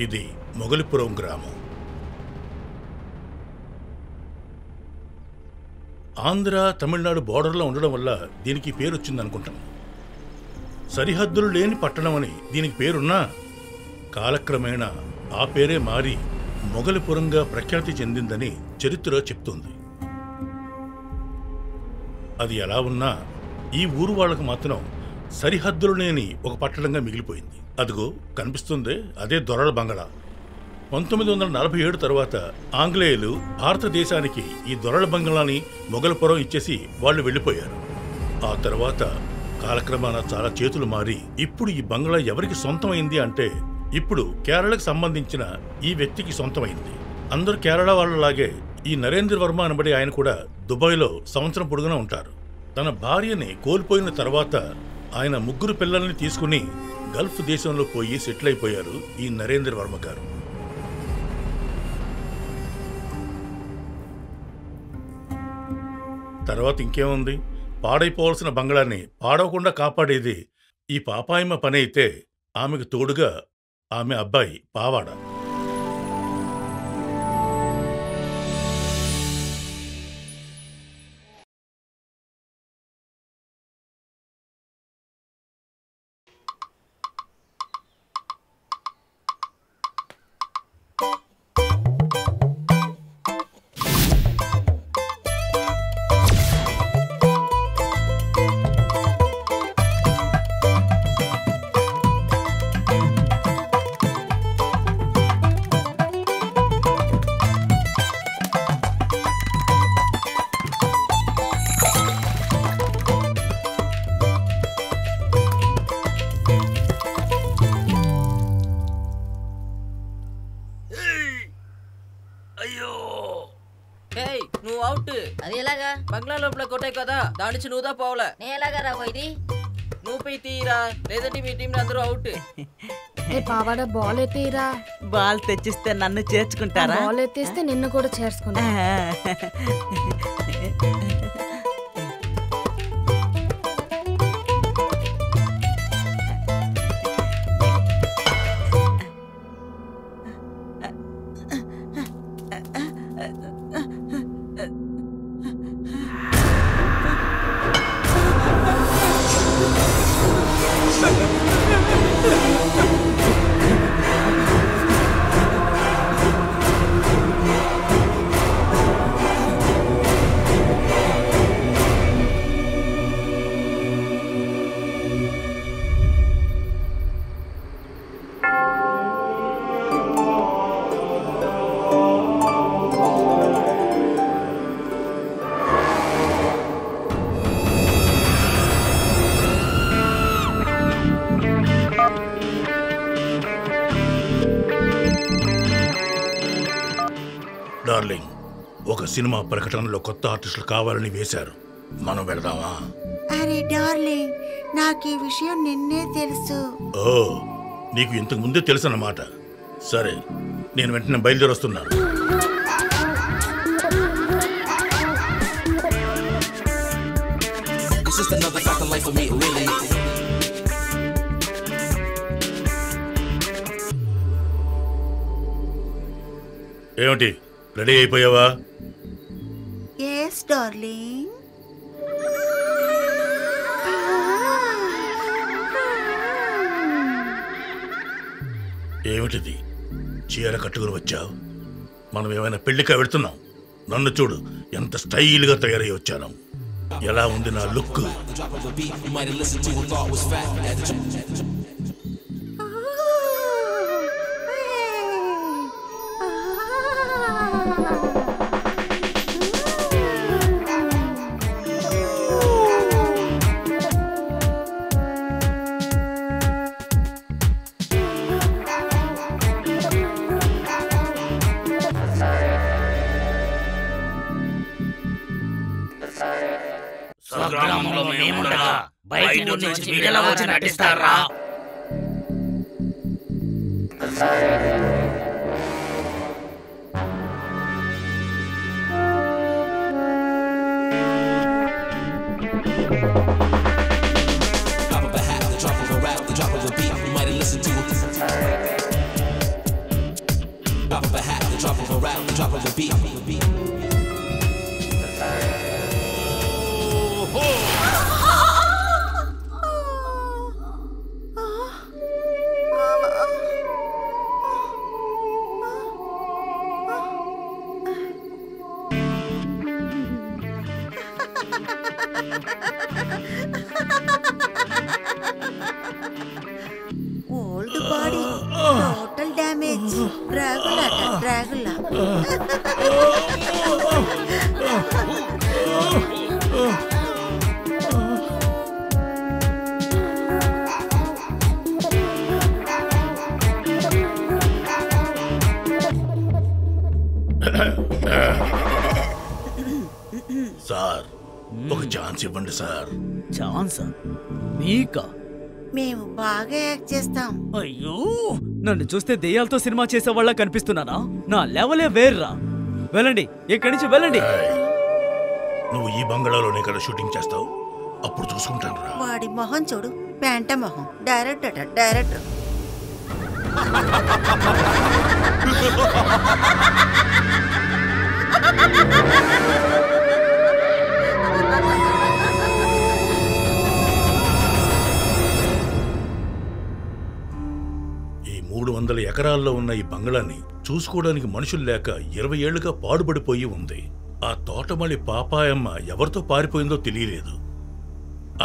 ఇది మొగలిపురం గ్రామం. ఆంధ్ర తమిళనాడు బోర్డర్లో ఉండడం వల్ల దీనికి పేరు వచ్చిందనుకుంటాను. సరిహద్దులు లేని పట్టణం అని దీనికి పేరున్నా కాలక్రమేణా ఆ పేరే మారి మొగలిపురంగా ప్రఖ్యాతి చెందిందని చరిత్ర చెప్తుంది. అది ఎలా ఉన్నా ఈ ఊరు వాళ్ళకు మాత్రం సరిహద్దులు లేని ఒక పట్టణంగా మిగిలిపోయింది. అదిగో కనిపిస్తుంది, అదే దొరల బంగళా. 1947 తర్వాత ఆంగ్లేయులు భారతదేశానికి ఈ దొరల బంగళాని మొగలిపురం ఇచ్చేసి వాళ్ళు వెళ్ళిపోయారు. ఆ తర్వాత కాలక్రమాన చాలా చేతులు మారి ఇప్పుడు ఈ బంగళా ఎవరికి సొంతమైంది అంటే ఇప్పుడు కేరళకు సంబంధించిన ఈ వ్యక్తికి సొంతమైంది. అందరూ కేరళ వాళ్ళలాగే ఈ నరేంద్ర వర్మ అనబడి ఆయన కూడా దుబాయ్లో సంవత్సరం పొడుగునా ఉంటారు. తన భార్యని కోల్పోయిన తర్వాత ఆయన 3 పిల్లల్ని తీసుకుని గల్ఫ్ దేశంలో పోయి సెటిల్ అయిపోయారు ఈ నరేంద్ర వర్మ గారు. తర్వాత ఇంకేముంది, పాడైపోవాల్సిన బంగళాన్ని పాడవకుండా కాపాడేది ఈ పాపాయమ్మ పని అయితే ఆమెకు తోడుగా ఆమె అబ్బాయి పావాడ. బంగ్లా లోపల కొట్టాయి కదా, దాని నుంచి నువ్వుదా పోవాలా. నేను ఎలాగా రాబోయేది? నువ్వు పోయి తీరా, లేదంటే మీ టీం అందరూ అవుట్. పావాడ బాల్ ఎత్తేరా. బాల్ తెచ్చిస్తే నన్ను చేర్చుకుంటారా? బాల్ ఎత్తేస్తే నిన్ను కూడా చేర్చుకుంటా. డార్లింగ్, ఒక సినిమా ప్రకటనలో కొత్త ఆర్టిస్టులు కావాలని వేశారు. మనం వెళదామా? అరే డార్లింగ్, నాకు ఈ విషయం నిన్నే తెలుసు. ఓ, నీకు ఇంతకు ముందే తెలుసు అన్నమాట. సరే, నేను వెంటనే బయలుదేరి వస్తున్నాను. ఏమిటి, రెడీ అయిపోయావా? Yes darling. ఏమిటిది, చీర కట్టుకుని వచ్చావు? మనం ఏమైనా పెళ్లికా వెళ్తున్నాం? నన్ను చూడు, ఎంత స్టైల్గా తయారై వచ్చాను. ఎలా ఉంది నా లుక్? స్వగ్రామంలో మేముండగా బయట నుంచి వీడలా వచ్చి నటిస్తారా? out, drop of the beat. Old body total damage Dracula sir ఒక ఛాన్స్ ఇవ్వండి సార్. ఛాన్సా? నీకా? మేము బాగా యాక్ట్ చేస్తాం. అయ్యో, నన్ను చూస్తే దెయ్యాలతో సినిమా చేసే వాళ్ళ కనిపిస్తున్నానా? నా లెవలే వేర్రా. వెళ్ళండి, ఇక్కడి నుంచి వెళ్ళండి. నువ్వు ఈ బంగాళాలోనే కదా షూటింగ్ చేస్తావు, అప్పుడు చూసుకుంటాను రా. వాడి మొహం చూడు, పెంట మొహం. డైరెక్టర్ ఈ 300 ఎకరాల్లో ఉన్న ఈ బంగ్లాని చూసుకోవడానికి మనుషులు లేక 20 ఏళ్లుగా పాడుపడిపోయి ఉంది. ఆ తోటమల్లి పాపాయమ్మ ఎవరితో పారిపోయిందో తెలియలేదు.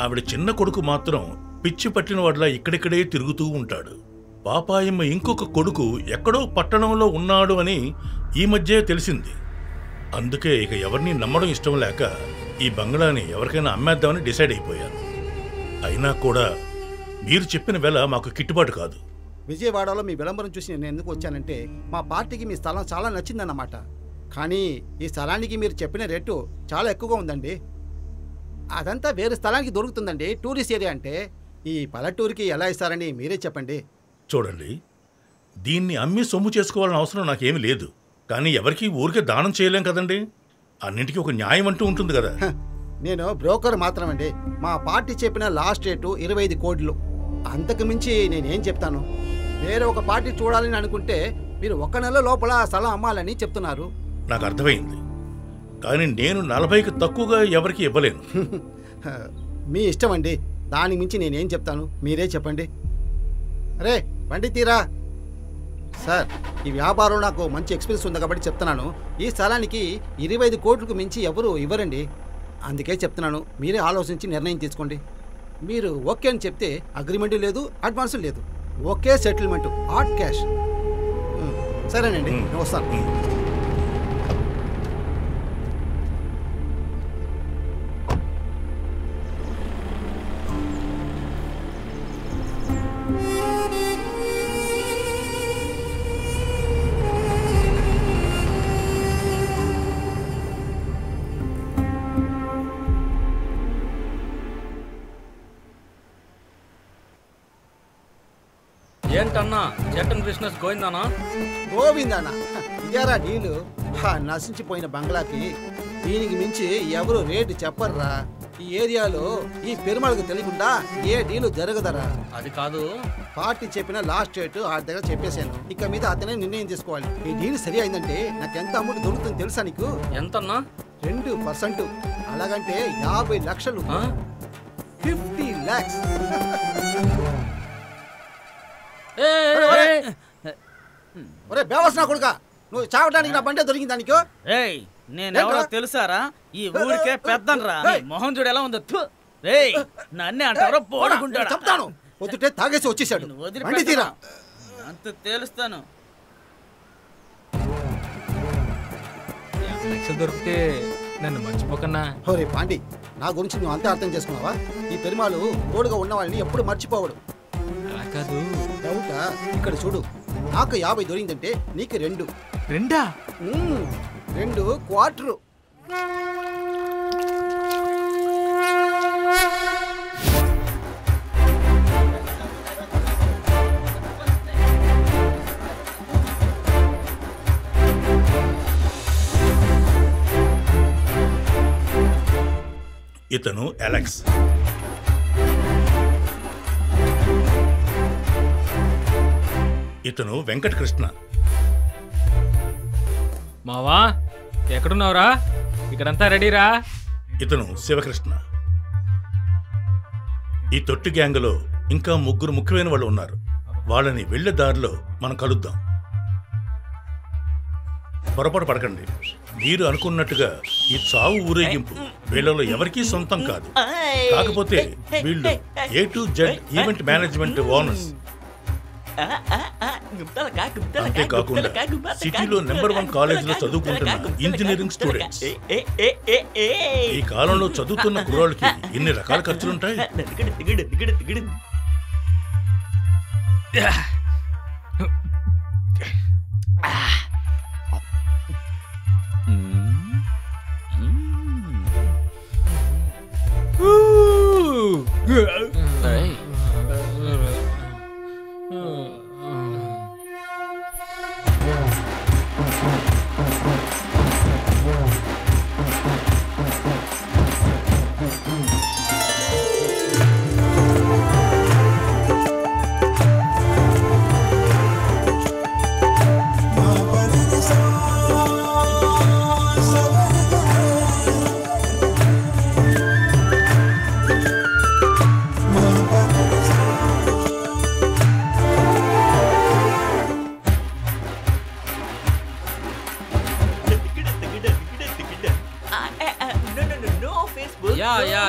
ఆవిడ చిన్న కొడుకు మాత్రం పిచ్చి పట్టిన వాడిలా ఇక్కడిక్కడే తిరుగుతూ ఉంటాడు. పాపాయమ్మ ఇంకొక కొడుకు ఎక్కడో పట్టణంలో ఉన్నాడు అని ఈ మధ్యే తెలిసింది. అందుకే ఇక ఎవరిని నమ్మడం ఇష్టం లేక ఈ బంగ్లాని ఎవరికైనా అమ్మేద్దామని డిసైడ్ అయిపోయాను. అయినా కూడా మీరు చెప్పిన వెల మాకు కిట్టుబాటు కాదు. విజయవాడలో మీ విలంబరం చూసి నేను ఎందుకు వచ్చానంటే, మా పార్టీకి మీ స్థలం చాలా నచ్చిందన్నమాట. కానీ ఈ స్థలానికి మీరు చెప్పిన రేటు చాలా ఎక్కువగా ఉందండి. అదంతా వేరే స్థలానికి దొరుకుతుందండి. టూరిస్ట్ ఏరియా అంటే ఈ పల్లెటూరికి ఎలా ఇస్తారని మీరే చెప్పండి. చూడండి, దీన్ని అమ్మి సొమ్ము చేసుకోవాలని అవసరం నాకేమీ లేదు. కానీ ఎవరికి ఊరికే దానం చేయలేం కదండి. అన్నింటికీ ఒక న్యాయం అంటూ ఉంటుంది కదా. నేను బ్రోకర్ మాత్రమండి. మా పార్టీ చెప్పిన లాస్ట్ రేటు 25 కోట్లు. అంతకు మించి నేనేం చెప్తాను? వేరే ఒక పార్టీ చూడాలని అనుకుంటే మీరు 1 నెల లోపల స్థలం అమ్మాలని చెప్తున్నారు. నాకు అర్థమైంది, కానీ నేను 40కి తక్కువగా ఎవరికి ఇవ్వలేను. మీ ఇష్టం అండి. దాని మించి నేనేం చెప్తాను? మీరే చెప్పండి. అరే బండి తీరా. సార్, ఈ వ్యాపారం నాకు మంచి ఎక్స్పీరియన్స్ ఉంది కాబట్టి చెప్తున్నాను. ఈ స్థలానికి 25 కోట్లకు మించి ఎవరు ఇవ్వరండి. అందుకే చెప్తున్నాను, మీరే ఆలోచించి నిర్ణయం తీసుకోండి. మీరు ఓకే అని చెప్తే అగ్రిమెంట్ లేదు, అడ్వాన్స్ లేదు. Okay settlement, hot cash. సరేనండి, నేను వస్తాను. ఏంటన్నా జటన్ బిజినెస్ గోయిందానా? గోవిందన్న, ఇదేరా డీలు. నశించిపోయిన బంగ్లాకి దీనికి మించి ఎవరు రేటు చెప్పర్రా. ఈ ఏరియాలో ఈ పెరుమాళకు తెలియకుండా ఏ డీలు జరగదరా. అది కాదు, పార్టీ చెప్పిన లాస్ట్ రేటు ఆ దగ్గర చెప్పేశాను. ఇక మీద అతనే నిర్ణయం తీసుకోవాలి. ఈ డీల్ సరి అయిందంటే నాకు ఎంత అమౌంట్ దొరుకుతుంది తెలుసా నీకు? ఎంతన్నా? 2%. అలాగంటే 50 లక్షలు. 50 lakhs. ఒరే బేవస్ నా కొడుకా, నువ్వు చావడానికి నా బండే దొరికింది దానికి. నేనెవరో తెలుసారా? ఈ ఊరికే పెద్దనరా. మొహం చూడు ఎలా ఉందో. రేయ్, నన్నే అంటారో పోడుకుంటాడు. చెప్తాను, పొద్దుటే తాగేసి వచ్చేసాడు. బండి తీరా. అంత తేలుస్తాను. లక్షలు దొరికితే నన్ను మర్చిపోకన్నా. ఒరే పాండి, నా గురించి నువ్వు అంతా అర్థం చేసుకున్నావా? ఈ పెరుమాళు తోడుగా ఉన్న వాళ్ళని ఎప్పుడు మర్చిపోవడు. అలా కాదు. డౌటా? ఇక్కడ చూడు, నాకు 50 దొరికిందంటే నీకు 2. 2? 2 క్వార్టరు. ఇతను అలెక్స్. ఇతను వెంకటకృష్ణ. మావా ఎక్కడున్నావురా? ఇక్కడంతా రెడీరా? ఇతను శివకృష్ణ. ఈ తొట్టి గ్యాంగ్లో ఇంకా 3 ముఖ్యమైన వాళ్ళు ఉన్నారు. వాళ్ళని వెళ్లే దారిలో మనం కలుద్దాం. పొరపాటు పడకండి. మీరు అనుకున్నట్టుగా ఈ చావు ఊరేగింపు వీళ్ళలో ఎవరికీ సొంతం కాదు. కాకపోతే వీళ్ళు A to Z event management owners. అంతేకాకుండా సిటీలో నెంబర్ 1 కాలేజీలో చదువుకుంటున్న ఇంజనీరింగ్ స్టూడెంట్స్. ఈ కాలంలో చదువుతున్న కుర్రాళ్ళకి ఎన్ని రకాల ఖర్చులుంటాయి.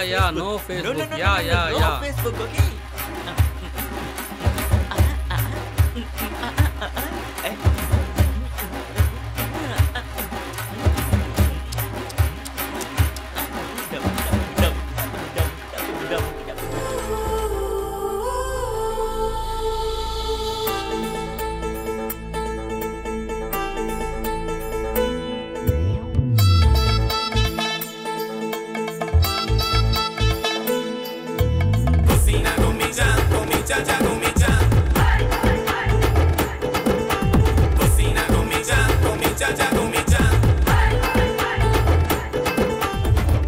Yeah, no Facebook. No Facebook, okay?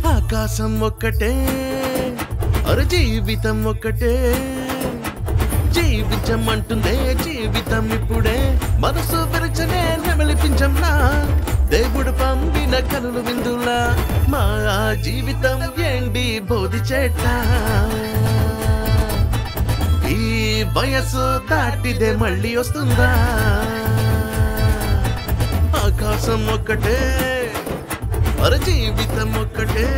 ఆకాశం ఒక్కటే అరు జీవితం ఒక్కటే, జీవించమంటుందే జీవితం ఇప్పుడే, మనసు విరచనే నెమలిపించంలా, దేవుడు పంపిన కనులు విందులా, మా జీవితం ఏంటి బోధి చెట్ట, ఈ వయసు దాటిదే మళ్ళీ వస్తుందా, ఆకాశం ఒక్కటే అర జీవితం ఒక్కటే.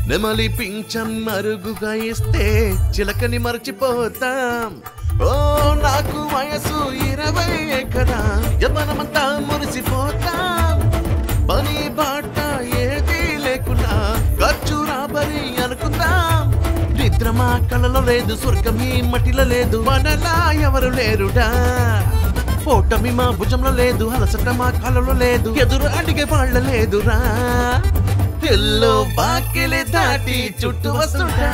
నెమలి పింఛం మరుగుగా ఇస్తే చిలకని మరచిపోతాం, ఓ నాకు వయసు 20 కదా, యవ్వనమంతా మురిసిపోతాం, పని బాట ఏది లేకున్నా ఖర్చు రాబరి అనుకుందాం, నిద్ర మా కళలో లేదు, స్వర్గం ఈ మట్టిలో లేదు, మనలా ఎవరు లేరుడా, ఓటమి మా భుజంలో లేదు, అలసట మా కళలో లేదు, ఎదురు అడిగే వాళ్ళ లేదురా, ఇల్లు బాకిలి దాటి చుట్టూ వస్తుంటా,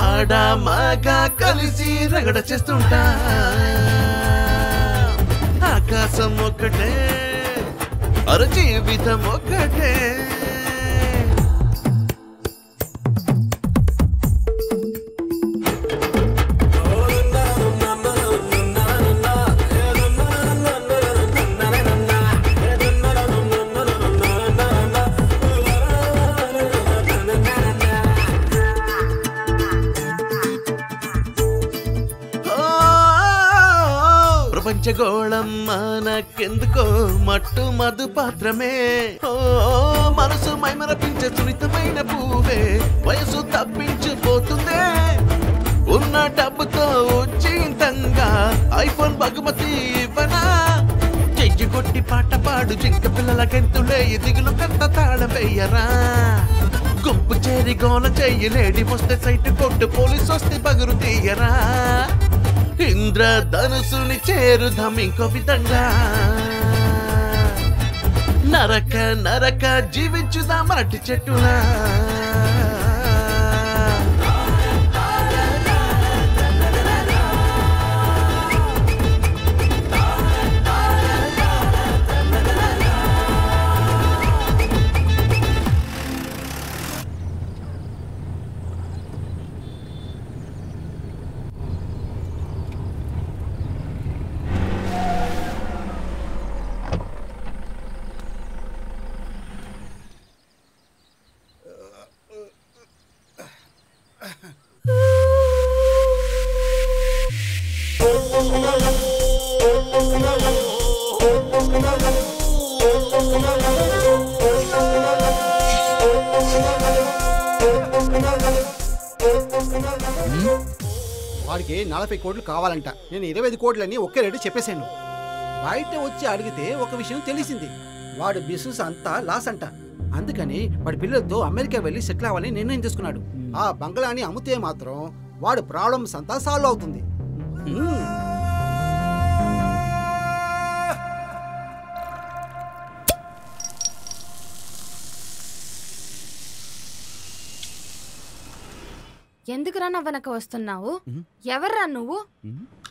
ఆడ మగ కలిసి రగడ చేస్తుంటా, ఆకాశం ఒక్కటే అర జీవితం ఒక్కటే. ప్రపంచగోళం మనకెందుకో మట్టు మధు పాత్రమే, ఓ మనసు మైమరపించే సున్నితమైన పువ్వే, వయసు తప్పించిపోతుందే, ఉన్న డబ్బుతో ఉచితంగా ఐఫోన్ బహుమతి ఇవ్వనా, చెయ్యి కొట్టి పాట పాడు జింక పిల్లల గెంతులే దిగులు పెద్ద తాళం వెయ్యరా, గుంపు చేరి గోల చెయ్యి లేడి వస్తే సైట్ కొట్టు పోలీసు వస్తే పగురు తీయరా ఇంద్రధనుసుని చేరుదాం ఇంకో విధంగా నరక నరక జీవించుదాం అరటి చెట్టులా వాడికి 40 కోట్లు కావాలంట. నేను 25 కోట్లని ఒకే రేటు చెప్పేశాను. బయట వచ్చి అడిగితే ఒక విషయం తెలిసింది, వాడు బిజినెస్ అంతా లాస్ అంట. అందుకని వాడి పిల్లలతో అమెరికా వెళ్ళి సెటిల్ అవ్వాలని నిర్ణయం తీసుకున్నాడు. ఆ బంగ్లాని అమ్మితే మాత్రం వాడు ప్రాబ్లమ్స్ అంతా సాల్వ్ అవుతుంది. ఎందుకురా నవ్వనక వస్తున్నావు? ఎవర్రా నువ్వు?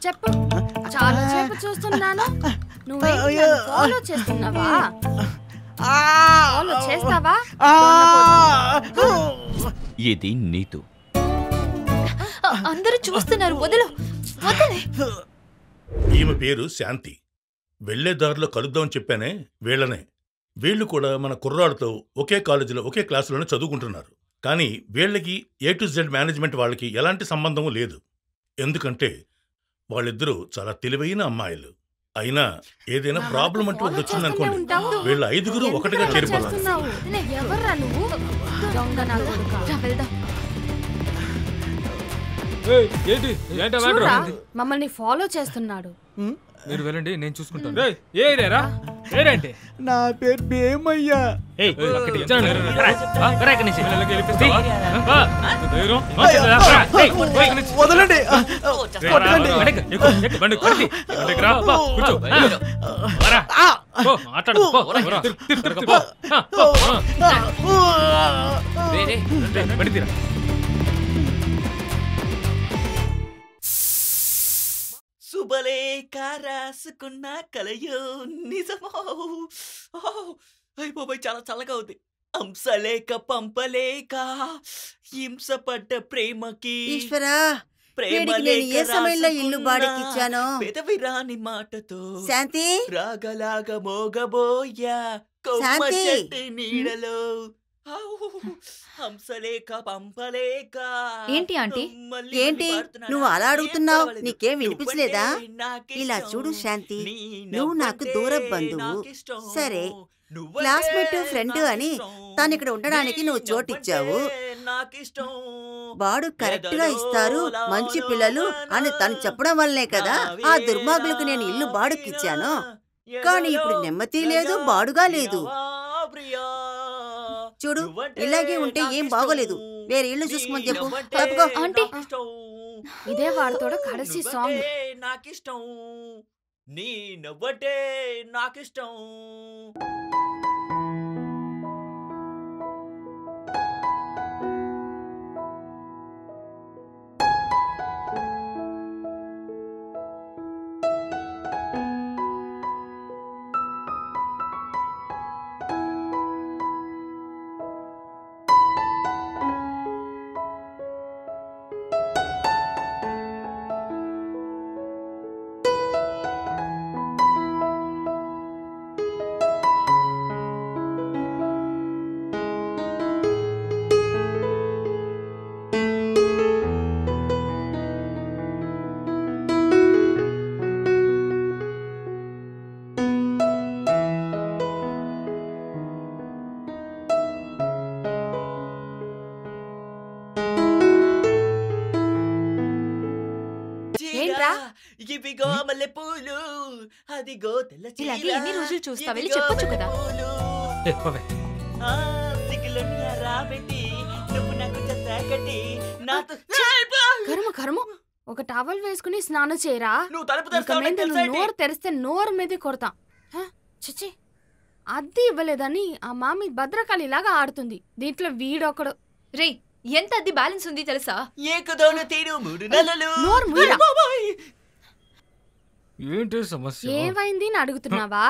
చెప్పు. చాలా సేపు చూస్తున్నాను. నువ్వే ఫాలో చేస్తున్నావా? ఫాలో చేస్తావా? ఇది నీతు. అందరూ చూస్తున్నారు, వదలు. ఈమె పేరు శాంతి. వెళ్లే దారిలో కలుద్దామని చెప్పానే వీళ్ళనే. వీళ్ళు కూడా మన కుర్రాడితో ఒకే కాలేజీలో ఒకే క్లాసులోనే చదువుకుంటున్నారు. కానీ వీళ్ళకి A to Z మేనేజ్మెంట్ వాళ్ళకి ఎలాంటి సంబంధం లేదు. ఎందుకంటే వాళ్ళిద్దరూ చాలా తెలివైన అమ్మాయిలు. అయినా ఏదైనా ప్రాబ్లం అంటూ వచ్చిందనుకోండి, వీళ్ళ 5గురు ఒకటిగా చేరిపోతారు. మమ్మల్ని ఫాలో చేస్తున్నాడు. మీరు వెళ్ళండి, నేను చూసుకుంటాను. ఏరేరా ఏరేంటి? నా పేరు భీమయ్యా. వదలండి. శుభలేఖ రాసుకున్న కలయో నిజమో. అయిపోయి చాలా చల్లగా ఉంది. అంశలేక పంపలేక హింసపడ్డ ప్రేమకి ఈశ్వరా, నేను ఏ సమయంలో ఇల్లు బాడికిచ్చానో పెదవిరాని మాటతో శాంతి రాగలాగా మోగబోయా కొమ్మ చెట్టు నీడలో. హంసలేక పంపలేక. ఏంటి ఆంటీ? ఏంటి నువ్వు అలా అడుగుతున్నావు? నీకేం వినిపించలేదా? ఇలా చూడు శాంతి, నువ్వు నాకు దూర బంధువు. సరే, క్లాస్మేట్ ఫ్రెండ్ అని తను ఇక్కడ ఉండడానికి నువ్వు చోటిచ్చావు. వాడు కరెక్ట్ గా ఇస్తారు మంచి పిల్లలు అని తను చెప్పడం వల్లనే కదా ఆ దుర్మార్గులకు నేను ఇల్లు బాడుకిచ్చాను. కానీ ఇప్పుడు నెమ్మది లేదు, బాడుగా లేదు. చూడు, ఇలాగే ఉంటే ఏం బాగోలేదు. వేరే ఇల్లు చూసుకోమని చెప్పు. తప్పుకో ఆంటీ. ఇదే వాడితోడు కడసి సాంగ్. నాకిష్టం నీ నవ్వటే నాకిష్టం. ఇవిగో మల్లెపూలు, అదిగో తెల్ల చీర. ఇలాగే ఎన్ని రోజులు చూస్తా? వెళ్ళి చెప్పొచ్చు కదా. సిగ్గులోని రాబెట్టి నువ్వు నాకు జత కట్టి నాతో కర్మ కర్మ ఒక టవల్ వేసుకుని స్నానం చేయరా. నువ్వు తలుపు ఇక తెరుస్తావని మీద తెలుసా ఏంటి? నోరు తెరిస్తే నోరు మీదే కొడతా. చిచ్చి అద్దె ఇవ్వలేదని ఆ మామి భద్రకాళిలాగా ఆడుతుంది. దీంట్లో వీడొకడు. రే ఎంత అద్దె బ్యాలెన్స్ ఉంది తెలుసా? ఏకదోన తీరు 3 నెలలు. నోరు మూయరా. ఏంటి సమస్య? ఏమైంది అని అడుగుతున్నావా?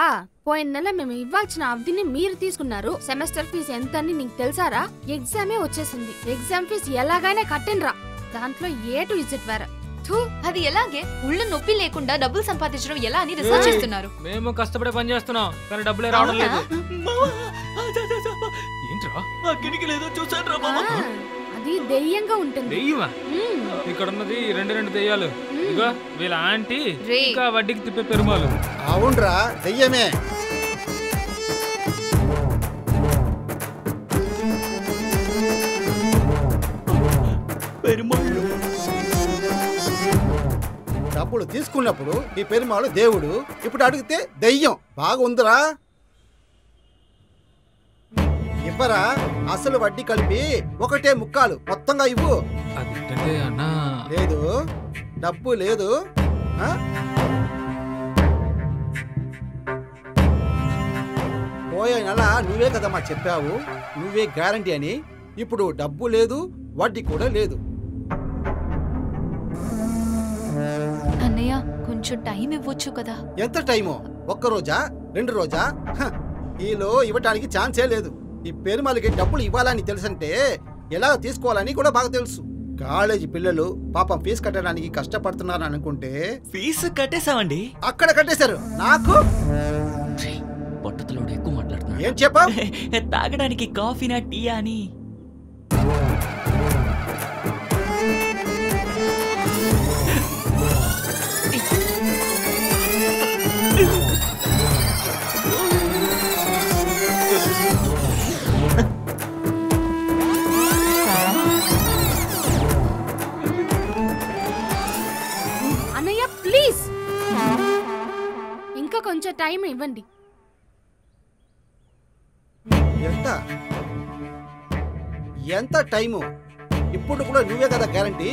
పోయిన నెల మేము ఇవ్వాల్సిన అద్దెని మీరు తీసుకున్నారు. సెమిస్టర్ ఫీజు ఎంత అని నీకు తెలుసారా? ఎగ్జామే వచ్చేసింది. ఎగ్జామ్ ఫీజు ఎలాగైనా కట్టినరా. దాంట్లో ఏ టు ఇజ్జెట్ వేరే. అది ఎలాగే ఉళ్ళ నొప్పి లేకుండా డబ్బులు సంపాదించడం ఎలా అని రీసెర్చ్ చేస్తున్నారు. మేము కష్టపడే పని చేస్తున్నాం కానీ డబ్బులే రావడం లేదు. ఏంట్రా అక్కడికి లేదో చూసాను రా మామ. అది దెయ్యంగా ఉంటుంది. దెయ్యమా? ఇక్కడ ఉన్నది రెండు దెయ్యాలు. ఇదిగో వీళ్ళ ఆంటీ ఇంకా వడ్డీకి తిప్పే పెరుమాలు. అవునరా దెయ్యమే. పెరుమాళ్ళు డబ్బులు తీసుకున్నప్పుడు ఈ పెరుమాళు దేవుడు, ఇప్పుడు అడిగితే దెయ్యం. బాగుందిరా. ఇవ్వరా, అసలు వడ్డీ కలిపి 1.75 మొత్తంగా ఇవ్వు. అదేంటంటే అన్నా లేదు డబ్బు లేదు. పోయే నెల నువ్వే కదమ్మా చెప్పావు, నువ్వే గ్యారంటీ అని. ఇప్పుడు డబ్బు లేదు, వడ్డీ కూడా లేదు. అన్నయ్య కొంచెం టైం ఇవ్వచ్చు కదా. ఎంత టైము? 1 రోజా 2 రోజా? ఈలో ఇవ్వటానికి ఛాన్సే లేదు. ఈ పెరుమాళకి డబ్బులు ఇవ్వాలని తెలుసంటే ఎలా తీసుకోవాలని కూడా బాగా తెలుసు. కాలేజీ పిల్లలు పాపం ఫీజు కట్టడానికి కష్టపడుతున్నారు అనుకుంటే ఫీజు కట్టేసామండి. అక్కడ కట్టేశారు. నాకు పొట్టతలోడు ఎక్కువ మాట్లాడుతున్నా. ఏం చెప్పా? తాగడానికి కాఫీనా టీయా అని. అన్నయ్య ప్లీజ్ ఇంకా కొంచెం టైం ఇవ్వండి. ఎంత టైము? ఇప్పుడు కూడా నువ్వే కదా గ్యారంటీ.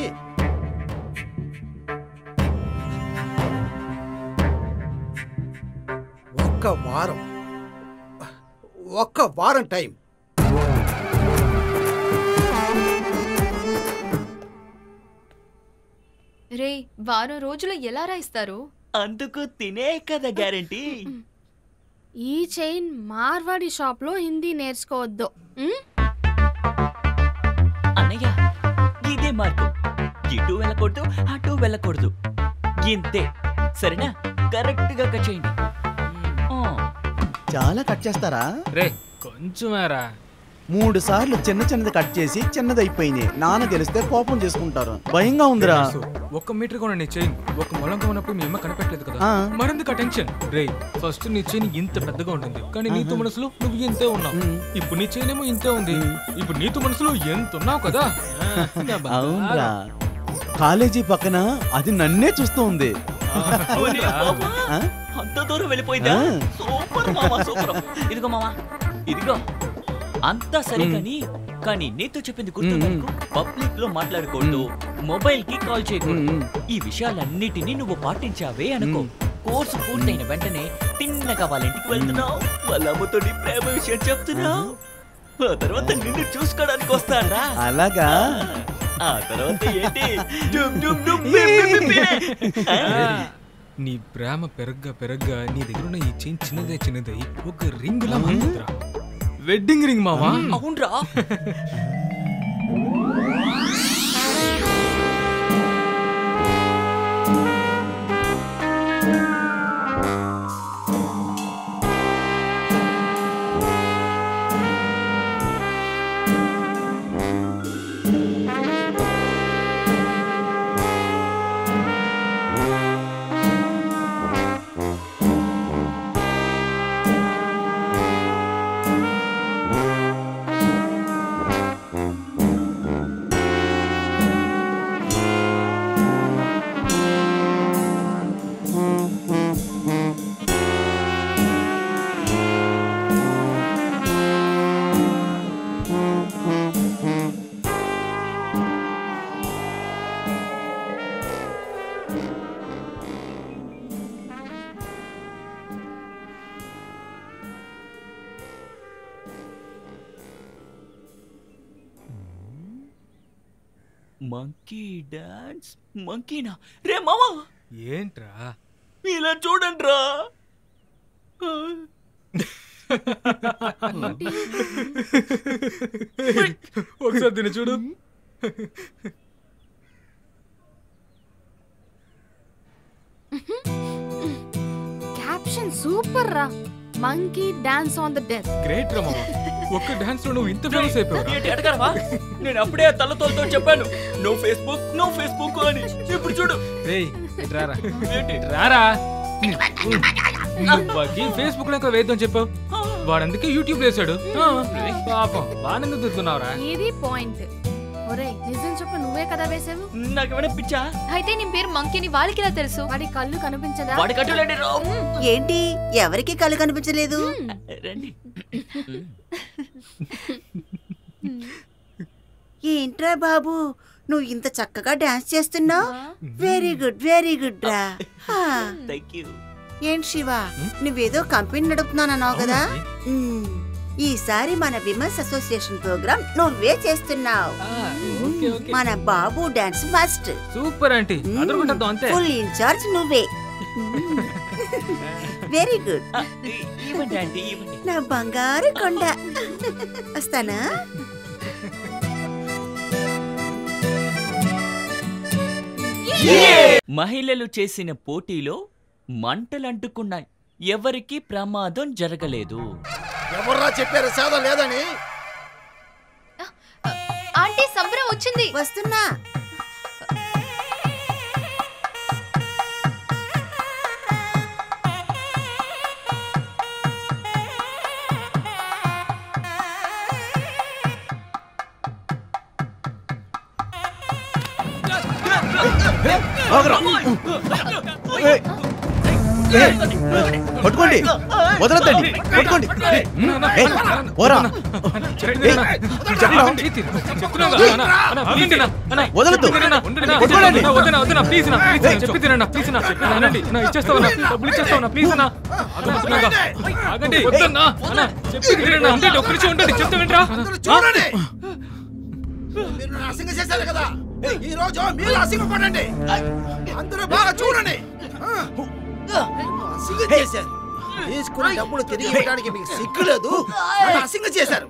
ఒక్క వారం టైం. రే వారం రోజులు ఎలా రాయిస్తారు? అందుకు తినే కదా గ్యారంటీ. ఈ చైన్ మార్వాడి షాప్ లో హిందీ నేర్చుకోవద్దు. అన్నయ్య ఇదే మార్కు. ఇటు వెళ్ళకూడదు, అటు వెళ్ళకూడదు. ఇంతే సరేనా? కరెక్ట్ గా కట్ చేయండి. చాలా కట్ చేస్తారా? రే కొంచెమేరా. 3 సార్లు చిన్నది కట్ చేసి చిన్నది అయిపోయింది. నాన్న తెలిస్తే కోపం చేసుకుంటారు. భయంగా ఉందిరా. 1 మీటర్ కూడా నీ చైన్ 1 మొలంగా ఉన్నప్పుడు మీ అమ్మ కనిపెట్టలేదు కదా. మరెందుకు టెన్షన్? రే ఫస్ట్ నీ చైన్ ఇంత పెద్దగా ఉంటుంది కానీ నీతో మనసులో నువ్వు ఇంతే ఉన్నావు. ఇప్పుడు నీ చైన్ ఏమో ఇంతే ఉంది. ఇప్పుడు నీతో మనసులో ఎంత ఉన్నావు కదా. అవునరా, కాలేజీ పక్కన అది నన్నే చూస్తూ ఉంది. అంత దూరం వెళ్ళిపోయిందా? సూపర్ మామా, సూపర్. ఇదిగో మామా, ఇదిగో. అంతా సరే కానీ నీతో చెప్పింది గుర్తుందా? పబ్లిక్ లో మాట్లాడకూడదు, మొబైల్ కి కాల్ చేయకూడదు. ఈ విషయాలన్నిటినీ నువ్వు పాటించావే అనుకో, కోర్సు పూర్తయిన వెంటనే తిన్నగా వాళ్ళ ఇంటికి వెళ్తున్నావు, వాళ్ళ అమ్మతో నీ ప్రేమ విషయం చెప్తున్నావు. ఆ తర్వాత నిన్ను చూసుకోవడానికి వస్తాడా? అలాగా? ఆ తర్వాత ఏంటి? నీ ప్రేమ పెరగ్గా నీ దగ్గర ఉన్న ఈ చైన్ చిన్నదై ఒక రింగ్ లా మారుతుందిరా. వెడ్డింగ్ రింగ్ మావా. అవునరా. మంకీ డాన్స్ మంకీనా రే మామా ఏంట్రా ఇలా చూడండి రా ఒకసారి దీన్ని చూడు క్యాప్షన్ సూపర్ రా monkey dance on the death great రా మామ ఒక్క డాన్స్ లో నువ్వు ఇంత ఫేమస్ అయిపోయావు ఏంటి అడగరవా నేను అప్పుడే తలతోలతో చెప్పాను నో ఫేస్బుక్ అని ఇప్పుడు చూడు రేయ్ రారా రారా ఫేస్బుక్ లో వేద్దాం చెప్పావు వాడందుకే యూట్యూబ్ వేసాడు పాపం బాగానే తిరుగుతున్నావురా ఇది పాయింట్ ఒరే నిజం చెప్పు నువ్వే కదా వేసావు నాకేమైనా పిచ్చా అయితే నీ పేరు మంకీని వాళ్ళకి ఎలా తెలుసు వాడి కళ్ళు కనిపించదా వాడి కట్టులేండి రా ఏంటి ఎవరికి కళ్ళు కనిపించలేదు రండి ఏంట్రా బాబు నువ్వు ఇంత చక్కగా డాన్స్ చేస్తున్నావు వెరీ గుడ్ రా థాంక్యూ ఏంటి శివ నువ్వేదో కంపెనీ నడుపుతున్నానన్నావు కదా ఈసారి మన విమెన్స్ అసోసియేషన్ ప్రోగ్రామ్ నువ్వే చేస్తున్నావు మన బాబు డాన్స్ మస్ట్ సూపర్ ఆంటీ అదరగొట్టద్దు అంతే ఫుల్ ఇన్ఛార్జ్ నువ్వే వెరీ గుడ్ ఇవ్వండి ఆంటీ ఇవ్వండి నా బంగారు కొండ వస్తానా మహిళలు చేసిన పోటీలో మంటలంటుకున్నాయి ఎవరికి ప్రమాదం జరగలేదు ఎవర్రా చెప్పారు సేద లేదని ఆంటీ సంబరం వచ్చింది వస్తున్నా పట్టుకోండి వదలద్దండి పట్టుకోండి ఓరా వదలద్దు చేశారు కదా ఈ రోజు మీరు అసింగపడండి అందరూ బాగా చూడండి అసింగ చేశారు తీసుకున్న డబ్బులు తిరిగి ఇవ్వడానికి మీకు సిగ్గులేదు అసింగ చేశారు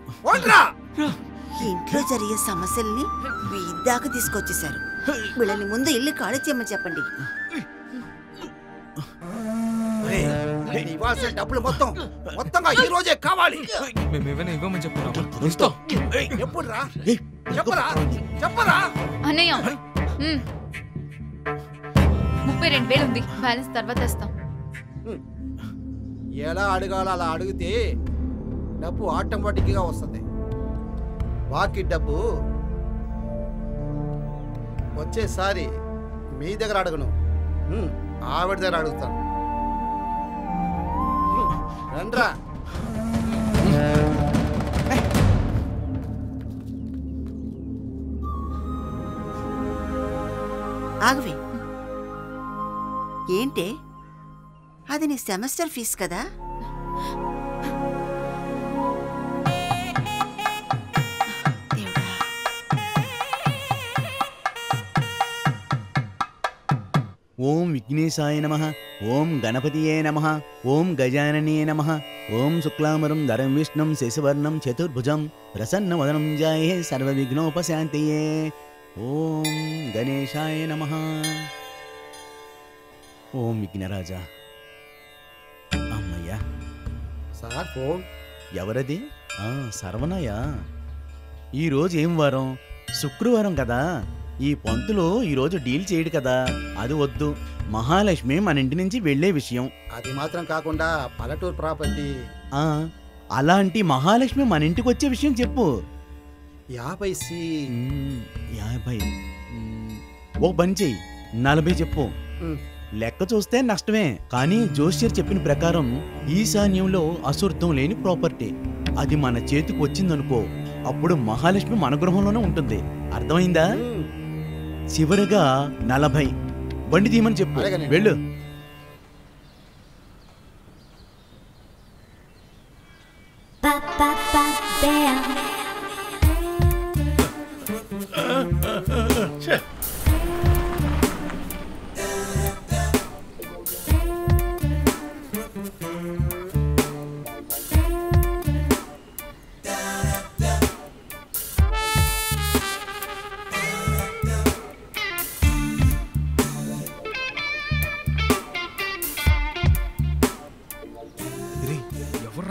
ఇంట్లో జరిగే సమస్యల్ని వీద్దాకా తీసుకొచ్చేశారు వీళ్ళని ముందు ఇల్లు ఖాళీ చేయమని చెప్పండి ఇవ్వాల్సిన డబ్బులు మొత్తంగా ఈ రోజే కావాలి మేమేమైనా ఇవ్వమని చెప్పున్నాం ఎప్పుడు రా చెప్పరా అన్నయ్య 32,000 ఉంది బ్యాలెన్స్ తర్వాత ఇస్తాం ఎలా అడగాలో అలా అడిగితే డబ్బు ఆటోమేటిక్గా వస్తుంది బాకీ డబ్బు వచ్చేసారి మీ దగ్గర అడగను ఆవిడ దగ్గర అడుగుతాను రండ్రా ఆగవే ఏంటే అది నీ సెమిస్టర్ ఫీజ్ కదా ఓం విఘ్నేశాయ నమః ఓం గణపతియే నమః ఓం గజాననే నమః ఓం శుక్లాంబరం ధరం విష్ణుం శశివర్ణం చతుర్భుజం ప్రసన్నవదనం జాయే సర్వవిఘ్నోపశాంతయే ఓం గణేశాయ నమః ఓం విఘ్నరాజా అమ్మయ్యా సార్ ఫోన్ ఎవరది సర్వనయ్య ఈరోజు ఏం వారం శుక్రవారం కదా ఈ పంతులు ఈరోజు డీల్ చేయడు కదా అది వద్దు మహాలక్ష్మి మన ఇంటి నుంచి వెళ్లే విషయం అది మాత్రం కాకుండా పల్లెటూరు ప్రాపర్టీ అలాంటి మహాలక్ష్మి మన ఇంటికి వచ్చే విషయం చెప్పు 50 ఓ పని చెయ్యి 40 చెప్పు లెక్క చూస్తే నష్టమే కానీ జోష్యర్ చెప్పిన ప్రకారం ఈశాన్యంలో అశుద్ధం లేని ప్రాపర్టీ అది మన చేతికి వచ్చిందనుకో అప్పుడు మహాలక్ష్మి మన గృహంలోనే ఉంటుంది అర్థమైందా చివరిగా 40 బండి తీయమని చెప్పు వెళ్ళు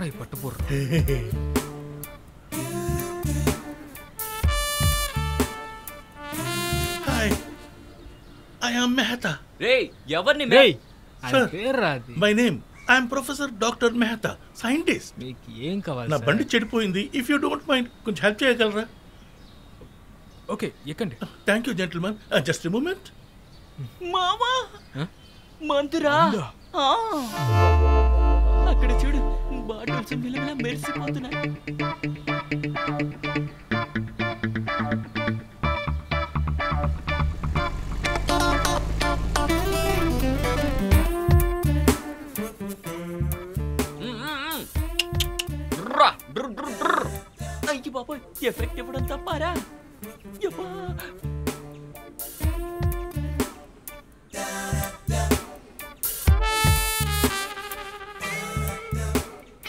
ఎవరా ఈ పట్టుబుర్ర? Hi, I am Mehta. రేయ్ ఎవరిని రేయ్ Sir, పేర్రా అది. My name I am professor doctor Mehta, scientist. మీకు ఏం కావాలి నా సార్? బండి చెడిపోయింది. ఇఫ్ యూ డోంట్ మైండ్ కొంచెం హెల్ప్ చేయగలరా? ఓకే ఎక్కండి. Thank you gentlemen. Just moment. మామా Huh? మందురా ఆ. అక్కడ చూడు బాటిల్స్ మిలమిలా మెరిసిపోతున్నాయి. అయ్యి బాబోయ్, ఎఫెక్ట్ ఇవ్వడం తప్పారా? యబ్బా.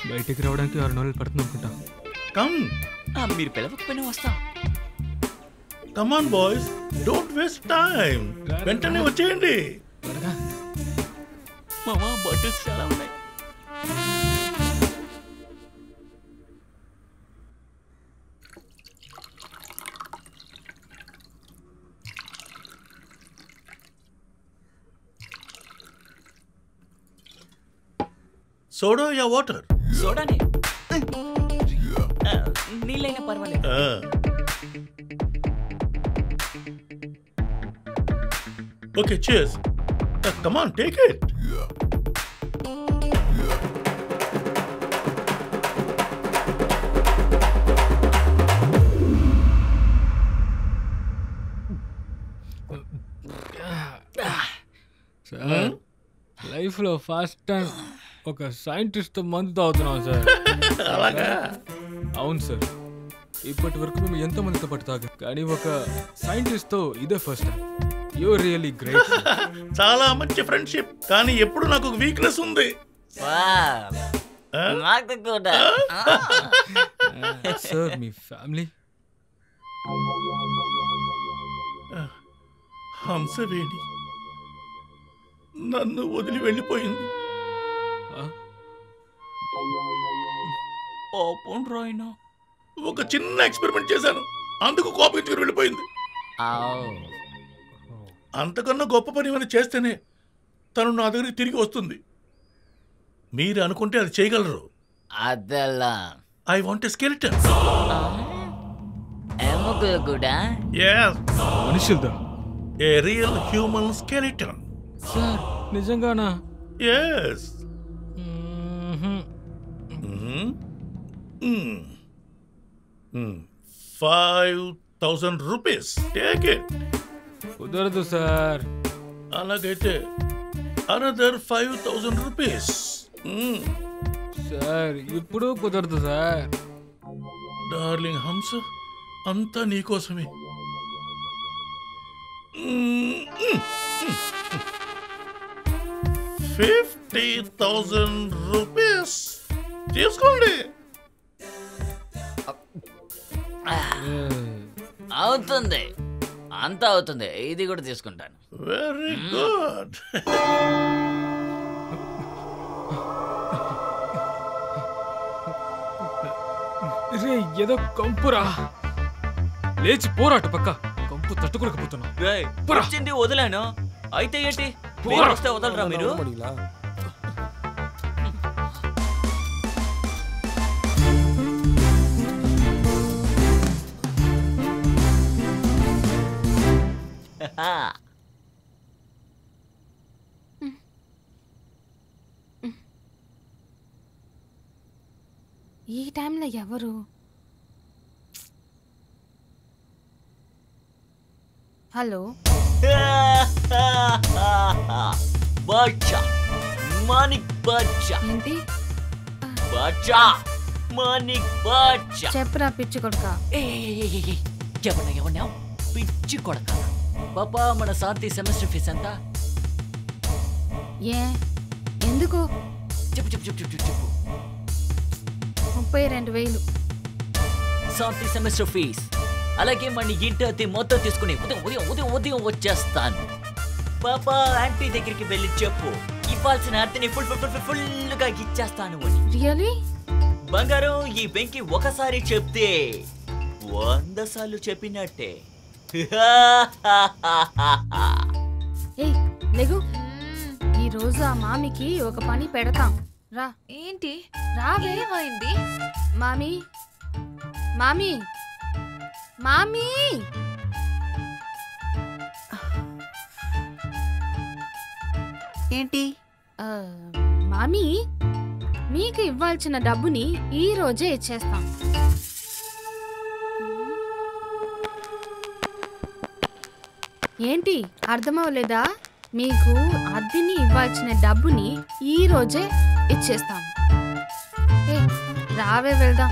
బయటికి రావడానికి 6 నెలలు పడుతుంది అనుకుంటా. కమ్ మీరు పిలవకపోయినా వస్తాం. Come on boys, don't waste time. వెంటనే వచ్చేయండి. మామా బాటిల్స్ చాలా ఉన్నాయి. సోడా యా వాటర్? సోడానే. నీళ్ళైనా పర్వాలేదు. Okay, cheers. Come on, take it. Sir life లో ఫస్ట్ టైం ఒక సైంటిస్ట్ మందు తాగుతున్నాం సార్. అలాగా? అవును సార్. ఇప్పటి వరకు మేము ఎంతో మందితో పాటు తాగాం, కానీ ఒక సైంటిస్ట్ తో ఇదే first time. You really great. చాలా మంచి ఫ్రెండ్షిప్, కానీ ఎప్పుడు నాకు ఒక వీక్నెస్ ఉంది. నాకు కూడా. సార్ మీ ఫ్యామిలీ? హంసవేణి నన్ను వదిలి వెళ్ళిపోయింది. రాయినా ఒక చిన్న ఎక్స్పెరిమెంట్ చేశాను, అందుకు కోపించుకుని వెళ్ళిపోయింది. అంతకన్నా గొప్ప పని ఏమైనా చేస్తేనే తను నా దగ్గరికి తిరిగి వస్తుంది. మీరు అనుకుంటే అది చేయగలరు. అదలా ఐ వాంట్ ఎ స్కెలిటన్. ఎముకలు కూడా? yes, మనుషులదా? A real human skeleton. Sir నిజంగానా? yes. 5,000 rupees. Take it. కుదరదు సార్. అలాగైతే another 5,000 rupees. సార్ ఇప్పుడు కుదరదు సార్. డార్లింగ్ హంస, అంతా నీకోసమే. 50,000 rupees. తీసుకోండి. అవుతుంది, అంతా అవుతుంది. ఇది కూడా తీసుకుంటాను. Very good. రే ఏదో కంపురా. లేచి పోరాట పక్క కంపు తట్టుకోలేకపోతున్నా. వచ్చింది వదిలాను, అయితే ఏంటి? వస్తే వదలరా మీరు? ఈ టైంలో ఎవరు? హలో, బాద్షా, మానిక్ బాద్షా. ఏంటి? బాద్షా, మానిక్ బాద్షా. చెప్పరా పిచ్చి కొడుక. ఎవరన్నా పిచ్చి కొడక. పాపా మన శాంతి సెమిస్టర్ ఫీజు ఎంత? ఏ ఎందుకు? చెప్పు చెప్పు చెప్పు చెప్పు చెప్పు. 32,000. శాంతి సెమిస్టర్ ఫీజ్. అలాగే మన ఇంటి అతి మొత్తం తీసుకుని ఉదయం ఉదయం ఉదయం ఉదయం వచ్చేస్తాను. పాపా ఆంటీ దగ్గరికి వెళ్ళి చెప్పు, ఇవ్వాల్సిన అర్థని ఫుల్గా ఇచ్చేస్తాను అని. రియలీ? బంగారం ఈ వెంకి ఒకసారి చెప్తే 100 సార్లు చెప్పినట్టే. ఏయ్ లేగు, ఈ రోజు ఆ మామికి ఒక పని పెడతాం. రా. ఏంటి? రావే. ఏమైంది? మామీ మామీ మామీ ఏంటి? మామీ, మీకు ఇవ్వాల్సిన డబ్బుని ఈ రోజే ఇచ్చేస్తాం. ఏంటి అర్థమవలేదా? మీకు అద్దెని ఇవ్వాల్సిన డబ్బుని ఈ రోజే ఇచ్చేస్తాం. ఏ రావే వెళ్దాం.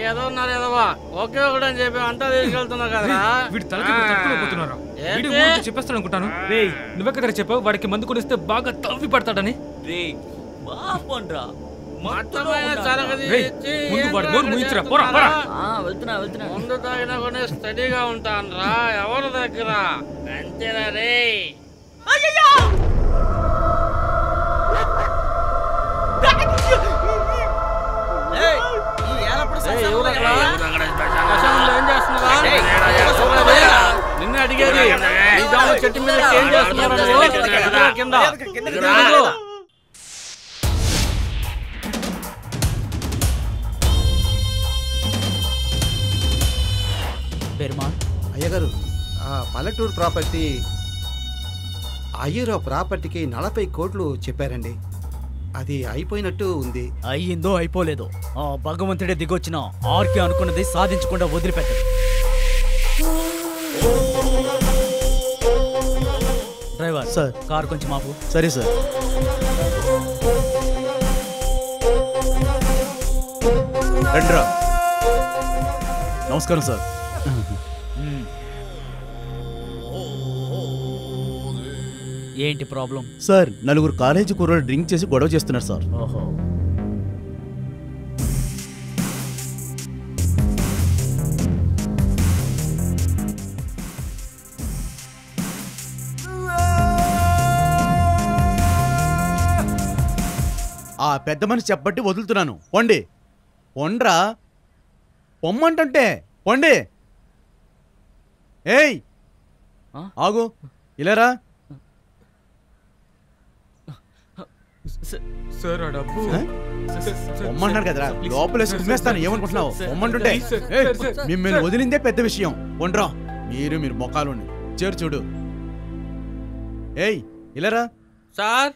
ఏదో ఉన్నారు ఏదోవా ఓకే ఒకటి అని చెప్పి అంతా తీసుకెళ్తున్నావు కదరా. వీడి తలకి తట్టుకోలేకపోతున్నారా? వీడి ఊరికి చెప్పేస్తాను అనుకుంటాను. రే నువ్వే కదా చెప్పావు వాడికి మందు కొనిస్తే బాగా తవ్వి పడతాడని. రే బాపండ్రా ముందు తాగినా కూడా స్టడీగా ఉంటాను రా. ఎవరి దగ్గర అంతేరా రే. నిన్ను అడిగేది చెట్టు మీద ఏం చేస్తున్నారు కింద. అయ్యగారు, ఆ పల్లెటూరు ప్రాపర్టీ అయ్యూరో ప్రాపర్టీకి 40 కోట్లు చెప్పారండి. అది అయిపోయినట్టు ఉంది. అయ్యిందో అయిపోలేదో ఆ భగవంతుడే దిగొచ్చిన ఆర్కి అనుకున్నది సాధించకుండా వదిలిపెట్టదు. డ్రైవర్ సార్, కార్ కొంచెం ఆపు. సరే సార్. రండిరా. నమస్కారం సార్. ఏంటి ప్రాబ్లం? సార్, నలుగురు కాలేజీ కుర్రోళ్ళు డ్రింక్ చేసి గొడవ చేస్తున్నారు సార్. ఓహో. ఆ పెద్ద మనిషి చెప్పబట్టి వదులుతున్నాను. పొండి పొండ్రా, పొమ్మంటుంటే పొండి. ఏయ్ ఆగు, ఇలారా. సార్ ఆ డబ్బు పొమ్మన్నాడు కదరా, లోపల కుమ్మేస్తాను. ఏమనుకుంటున్నావు? పొమ్మంటుంటే మిమ్మల్ని వదిలిందే పెద్ద విషయం. పొండ్రా, మీరు మొక్కలు చేరు చూడు. ఏయ్ ఇలారా. సార్,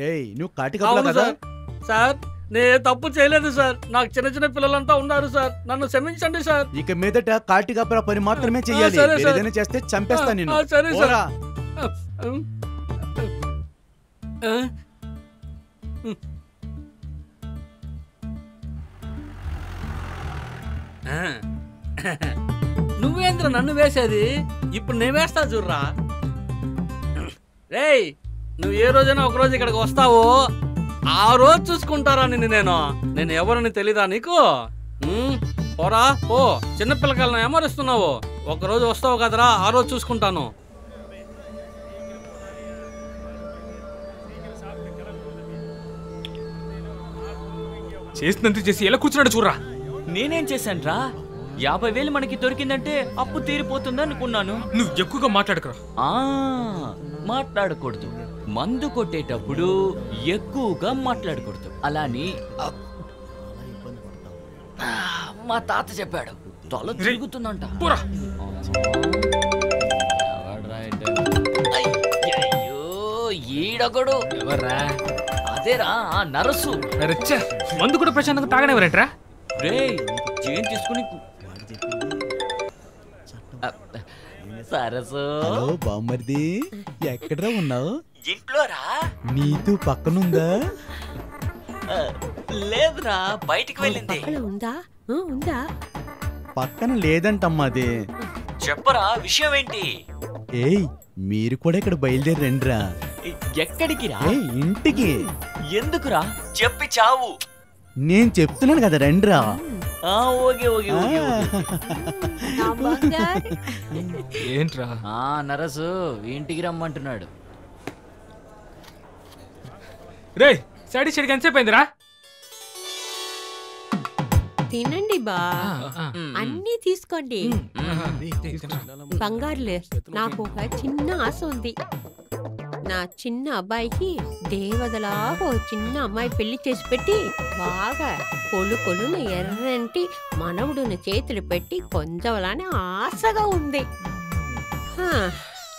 ఏయ్ నువ్వు కాటికప్పులా కదా సార్? నేను తప్పు చేయలేదు సార్. నాకు చిన్న చిన్న పిల్లలంతా ఉన్నారు సార్. నన్ను క్షమించండి సార్. ఇక మీదట కాటికప్పుల పని మాత్రమే చెయ్యాలి. ఏదైనా చేస్తే చంపేస్తా నిన్ను. సరే సార్. నువ్వేంద్ర నన్ను వేసేది? ఇప్పుడు నేను వేస్తా చూర్రా. రేయ్, నువ్వు ఏ రోజైనా ఒక రోజు ఇక్కడికి వస్తావో ఆ రోజు చూసుకుంటారా నిన్ను. నేను ఎవరని తెలీదా నీకు? పోరా పో. చిన్నపిల్లకాయలను ఏమరుస్తున్నావు? ఒక రోజు వస్తావు కదరా, ఆ రోజు చూసుకుంటాను. చేసినంత చేసి ఎలా కూర్చున్నాడు చూడరా. నేనేం చేశాను రా? 50,000 మనకి దొరికిందంటే అప్పు తీరిపోతుంది అనుకున్నాను. నువ్వు ఎక్కువగా మాట్లాడకరా. మాట్లాడకూడదు. మందు కొట్టేటప్పుడు ఎక్కువగా మాట్లాడకూడదు. అలాని మా తాత చెప్పాడు. తల తిరుగుతుందంట. అయ్యో ఈడొకడు. ఎవర్రా? అదేరా నరసు. మందు కూడా ప్రశాంతంగా తాగనేవరేట్రా? రే చేన్ తీసుకుని సరసు. హలో బామ్మర్ది, ఎక్కడరా ఉన్నావు? ఇంట్లోరా. నీతో పక్కనుందా? లేదురా, బయటికి వెళ్ళింది. ఉందా? పక్కన లేదంటమ్మా అది. చెప్పరా, విషయం ఏంటి? ఏయ్ మీరు కూడా ఇక్కడ బయలుదేరి రండిరా. ఎక్కడికి రా? ఇంటికి. ఎందుకురా? చెప్పి చావు. నేను చెప్తున్నాను కదా, రండిరా. Okay okay okay. ఏంట్రా? నరసు ఇంటికి రమ్మంటున్నాడు. రే సైడ్ సైడ్కి ఎంతసేపు అయిందిరా? తినండి బా, అన్నీ తీసుకోండి. బంగారులే, నాకు ఒక చిన్న ఆశ ఉంది. నా చిన్న అబ్బాయికి దేవతలాగా ఓ చిన్న అమ్మాయి పెళ్లి చేసి పెట్టి బాగా కొలుకొలున ఎర్రంటి మనవుడుని చేతులు పెట్టి కొంచెంలానే ఆశగా ఉంది.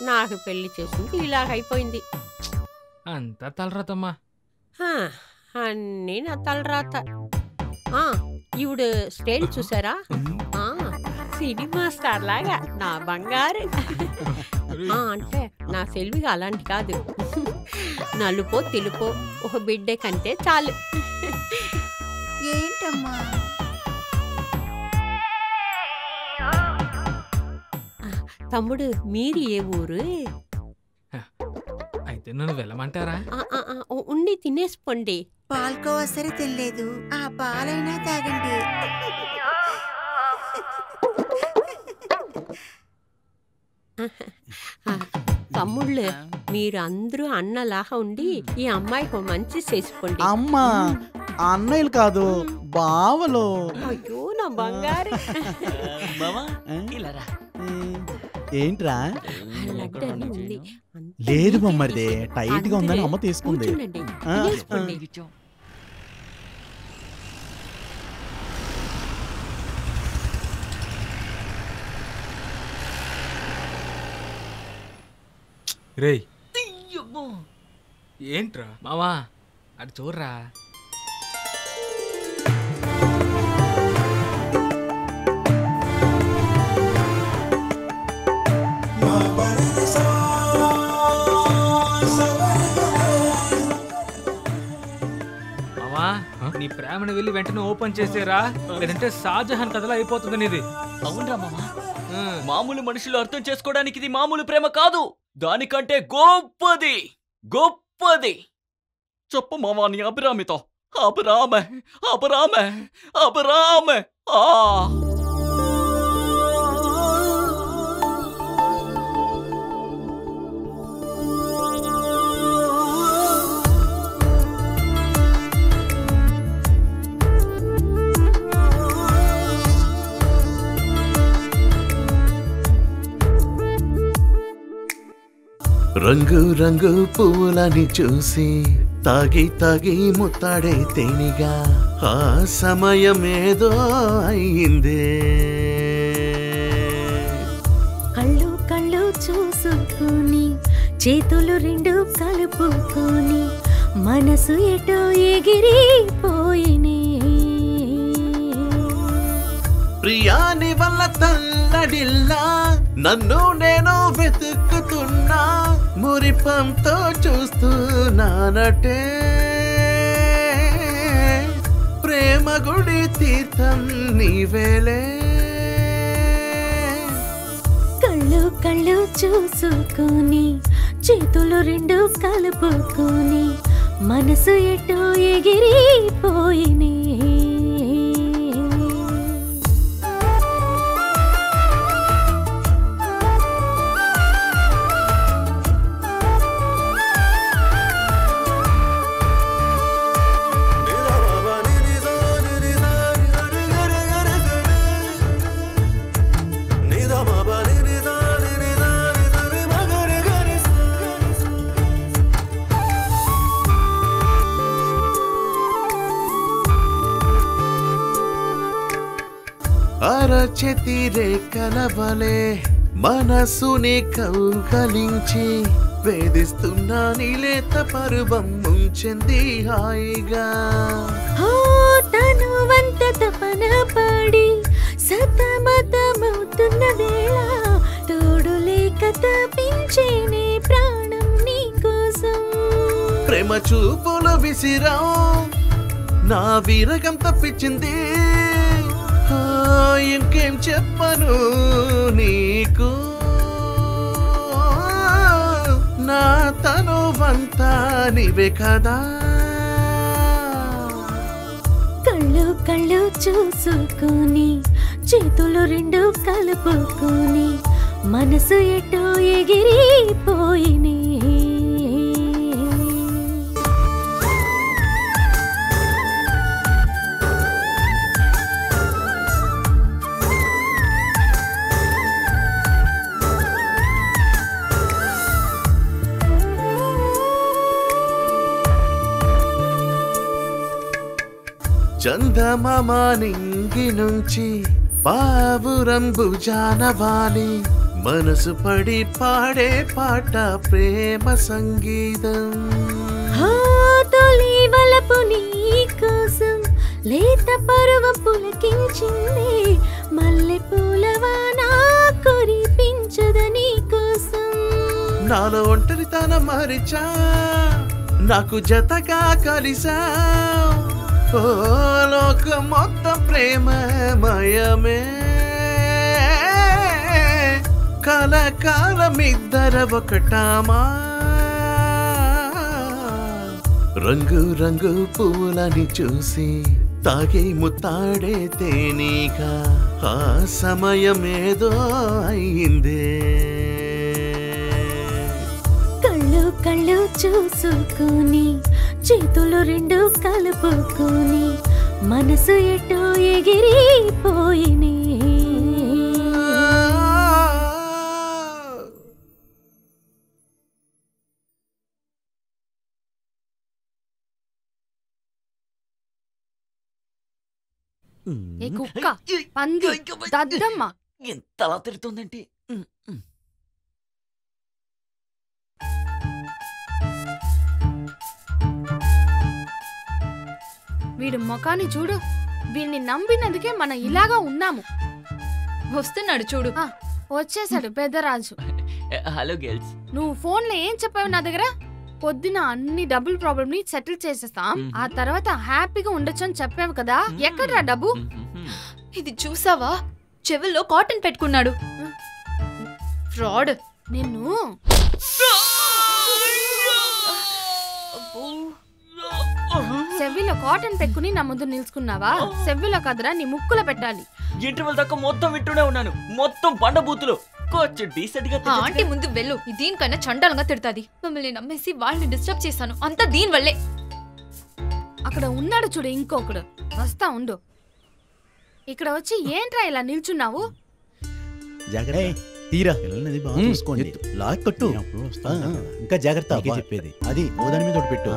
నాకు పెళ్లి చేసింది ఇలాగైపోయింది. అంతా తలరాతమ్మా. అన్నీ నా తలరాత. ఈవిడ స్టైల్ చూసారా? సినిమా స్టార్ లాగా నా బంగారు. అంటే నా సెల్విగా అలాంటి కాదు, నలుపో తెలుపో ఒక బిడ్డ కంటే చాలు. ఏంటమ్మా తమ్ముడు, మీరు ఏ ఊరు? అయితే నన్ను వెళ్ళమంటారా? ఉండి తినేసిపోండి. పాల్కోవా సరే తెలియదు, ఆ పాలైనా తాగండి. తమ్ముళ్ళు, మీరు అందరూ అన్నలాగా ఉండి ఈ అమ్మాయికి మంచి చేసుకోండి. అమ్మా, అన్నయ్యలు కాదు బావలు. అయ్యో నా బంగారు. ఏంట్రా? లడ్డని ఉంది. లేదు మమ్మరిదే, టైట్ గా ఉందని అమ్మ తీసుకుంది. రే ఏంట్రా మావా, అటు చూడరా. నీ ప్రేమను వెళ్ళి వెంటనే ఓపెన్ చేసేరా, లేదంటే షాజహాన్ కథలో అయిపోతుంది నీది. అవునరా మామా, మామూలు మనుషులు అర్థం చేసుకోవడానికి ఇది మామూలు ప్రేమ కాదు, దానికంటే గొప్పది గొప్పది. చెప్పు మామా నీ అభిరామితో. అభిరామే అభిరామే అభిరామే. రంగు రంగు పువ్వులని చూసి తాగి తాగి ముత్తాడే తేనిగా ఆ సమయమేదో అయ్యిందే. కళ్ళు కళ్ళు చూసుకొని చేతులు రెండు కలుపుకొని మనసు ఎటో ఎగిరిపోయినే. ప్రియాని వల్ల తల్లడిల్లా నన్ను నేను వెతుక్కుతున్నా, మురిపంతో చూస్తున్నానటే. ప్రేమ గుడి తీర్థం నీవేలే. కళ్ళు కళ్ళు చూసుకొని చేతులు రెండు కలుపుకొని మనసు ఎటో ఎగిరిపోయినే. అరచేతి రేఖలవలే మనసుని కౌగలించి వేధిస్తున్నా నీలేత పరువం ముంచింది హాయిగా. తను వంత తపన పడి సతమతమవుతున్న వేళ తోడు లేక తప్పించేనే ప్రాణం నీ కోసం. ప్రేమ చూపుల విసిరా నా వీరగం తప్పించింది. ఇంకేం చెప్పను నీకు, నా తను వంతా నీవే కదా. కళ్ళు కళ్ళు చూసుకొని చేతులు రెండు కలుపుకొని మనసు ఎటో ఎగిరిపోయినే. చందమామ నింగి నుంచి పావురం భుజానవాణి మనసు పడి పాడే పాట ప్రేమ సంగీతం. తొలి వలపు నీ కోసం లేత పరువం పులకించింది, మల్లె పూలవాన కురిపించదని కోసం. నాలో ఒంటరితనం మరిచా, నాకు జతగా కలిసా, ఓ లోకం మొత్తం ప్రేమమయమే, కలకాలం ఇద్దర ఒకటామా. రంగు రంగు పూలని చూసి తాగి ముత్తాడే తేనీగా ఆ సమయమేదో అయిందే. కళ్ళు కళ్ళు చూసుకుని చేతులు రెండు కలుపుకుని మనసు ఎటో ఎగిరిపోయినే. ఏ కుక్క, పంది, దద్దమ్మ, ఎంతలా తిడుతుందంటే. వీడు ముఖాన్ని చూడు. వీడిని నమ్మినందుకే మనం ఇలాగా ఉన్నాము. వస్తున్నాడు చూడు. వచ్చేసాడు పెద్దరాజు. Hello girls. నువ్వు ఫోన్లో ఏం చెప్పావు నా దగ్గర? పొద్దున అన్ని డబ్బుల ప్రాబ్లం ని సెటిల్ చేసేస్తాం, ఆ తర్వాత హ్యాపీగా ఉండొచ్చు అని చెప్పావు కదా. ఎక్కడ్రా డబ్బు? ఇది చూసావా? చెవుల్లో కాటన్ పెట్టుకున్నాడు. ఫ్రాడ్. నిన్ను చెవిలో కాటన్ పెట్టుకుని నా ముందు నిల్చుకున్నావా? చెవిలో కదరా, నీ ముక్కులో పెట్టాలి. ఇంటర్వెల్ దాకా మొత్తం వింటూనే ఉన్నాను, మొత్తం బండ బూతులు. కొంచెం డీసెంట్ గా ఆంటీ ముందు వెళ్ళు, దీనికన్నా చండాలంగా తిడతాది. మమ్మల్ని నమ్మేసి వాళ్ళని డిస్టర్బ్ చేశాను, అంతా దీని వల్లే. అక్కడ ఉన్నాడు చూడు ఇంకొకడు, వస్తా ఉండు. ఇక్కడ వచ్చి ఏంట్రా ఇలా నిల్చున్నావు? తీరా పిల్లల్ని బాగా చూసుకోండి. లాక్ కట్టు, ఇంకా జాగ్రత్త చెప్పేది. అది ఓదాని మీద పెట్టు.